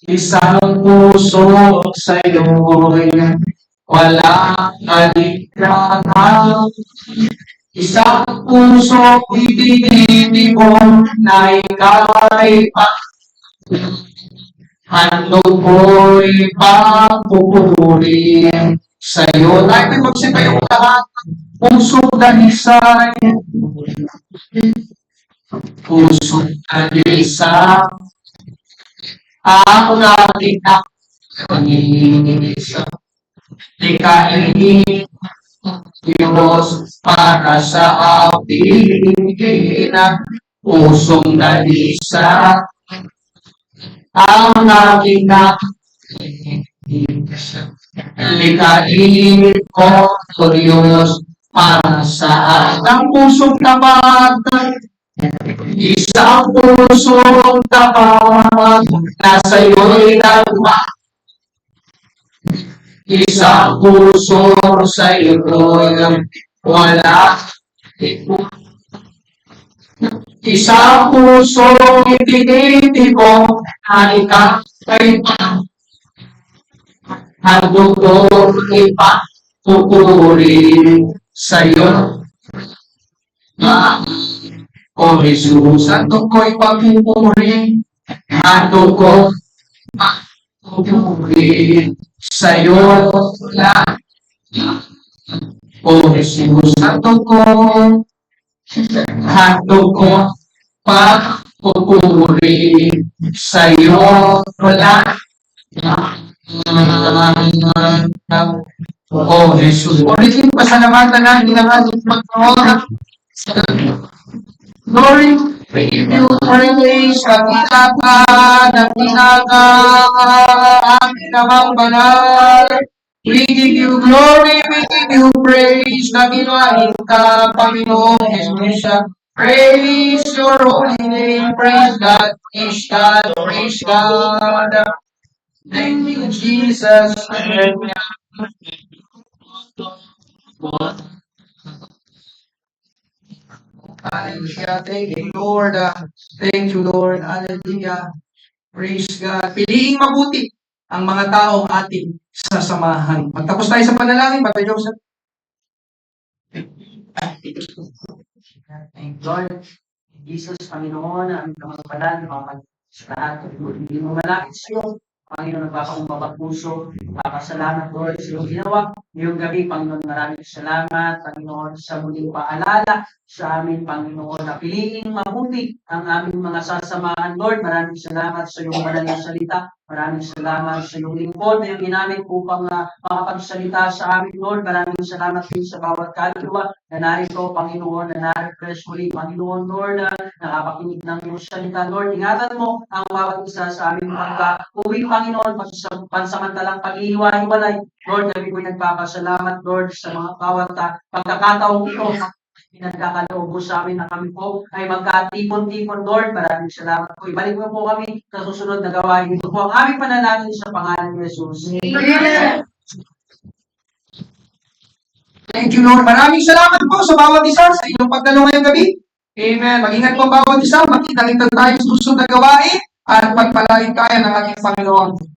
Isang puso sa'yo'y walang aliklangan. Isang puso ibinibig ko na ikaw ay handog ko'y papupuri sa'yo. Natin magsipa yung lahat. Pusong dalisay. Pusong dalisay. Ang ating Panginoon. Likhain Diyos para sa ating pusong dalisay. Ang aking likhain ko, Diyos, para sa ating pusong tapat. Isang pusong tapat na sa'yo'y nagmamahal. Isang puso sa'yo'y wala. Isang puso itiniti ko na ikaw ay handog ko'y papupuri sa'yo. O Jesus, handog ko'y papupuri. Handog ko papupuri sa'yo lang. O Jesus, handog ko papupuri sa'yo lang. O Jesus, ulitin pasalamatan natin ang ating Panginoon. Glory, give you praise, dakila ka, aking namang banal. We give you glory, we give you praise, dakilain ka, Panginoon Jesus. Praise your holy name, praise God, praise God, praise God. Thank you, Jesus. Hallelujah. Thank you, Lord. Thank you, Lord. Hallelujah. Praise God. Piliing mabuti ang mga taong ating sasamahan. Magtapos tayo sa panalangin, Papa Joseph. Thank Lord, Jesus, Panginoon, ang kamagpalan, sa lahat, hindi mo malapit sa iyo. Panginoon, nagpapakumbaba puso, papasalamat, Lord, sa iyong ginawa. Ngayong gabi, Panginoon, maraming salamat, Panginoon, sa muling paalala sa amin, Panginoon, na piliing mabuti ang aming mga sasamahan, Lord. Maraming salamat sa iyong banal na salita. Maraming salamat sa iyong lingkod na yung ginamit upang makapagsalita sa amin, Lord. Maraming salamat din sa bawat kaluluwa na narito, Panginoon, na na-refresh muli, Panginoon, Lord, na nakapakinig ng iyong salita, Lord. Ingatan mo ang bawat isa sa aming pagka-uwi, Panginoon, pansamantalang pag-iiwa-iwalay. Lord, kami po nagpapasalamat, Lord, sa mga bawat pagkakataong ito. Pinagkakaloob mo sa amin na kami po ay magkatipon-tipon, Lord. Maraming salamat po. Ibalik mo po kami sa susunod na gawain. Ito po ang aming panalangin sa pangalan ni Jesus. Amen. Thank you, Lord. Maraming salamat po sa bawat isa sa inyong pagdalo ngayong gabi. Amen. Mag-ingat po ang bawat isa. Makita-kita tayo sa susunod na gawain at pagpalain tayo ng ating Panginoon.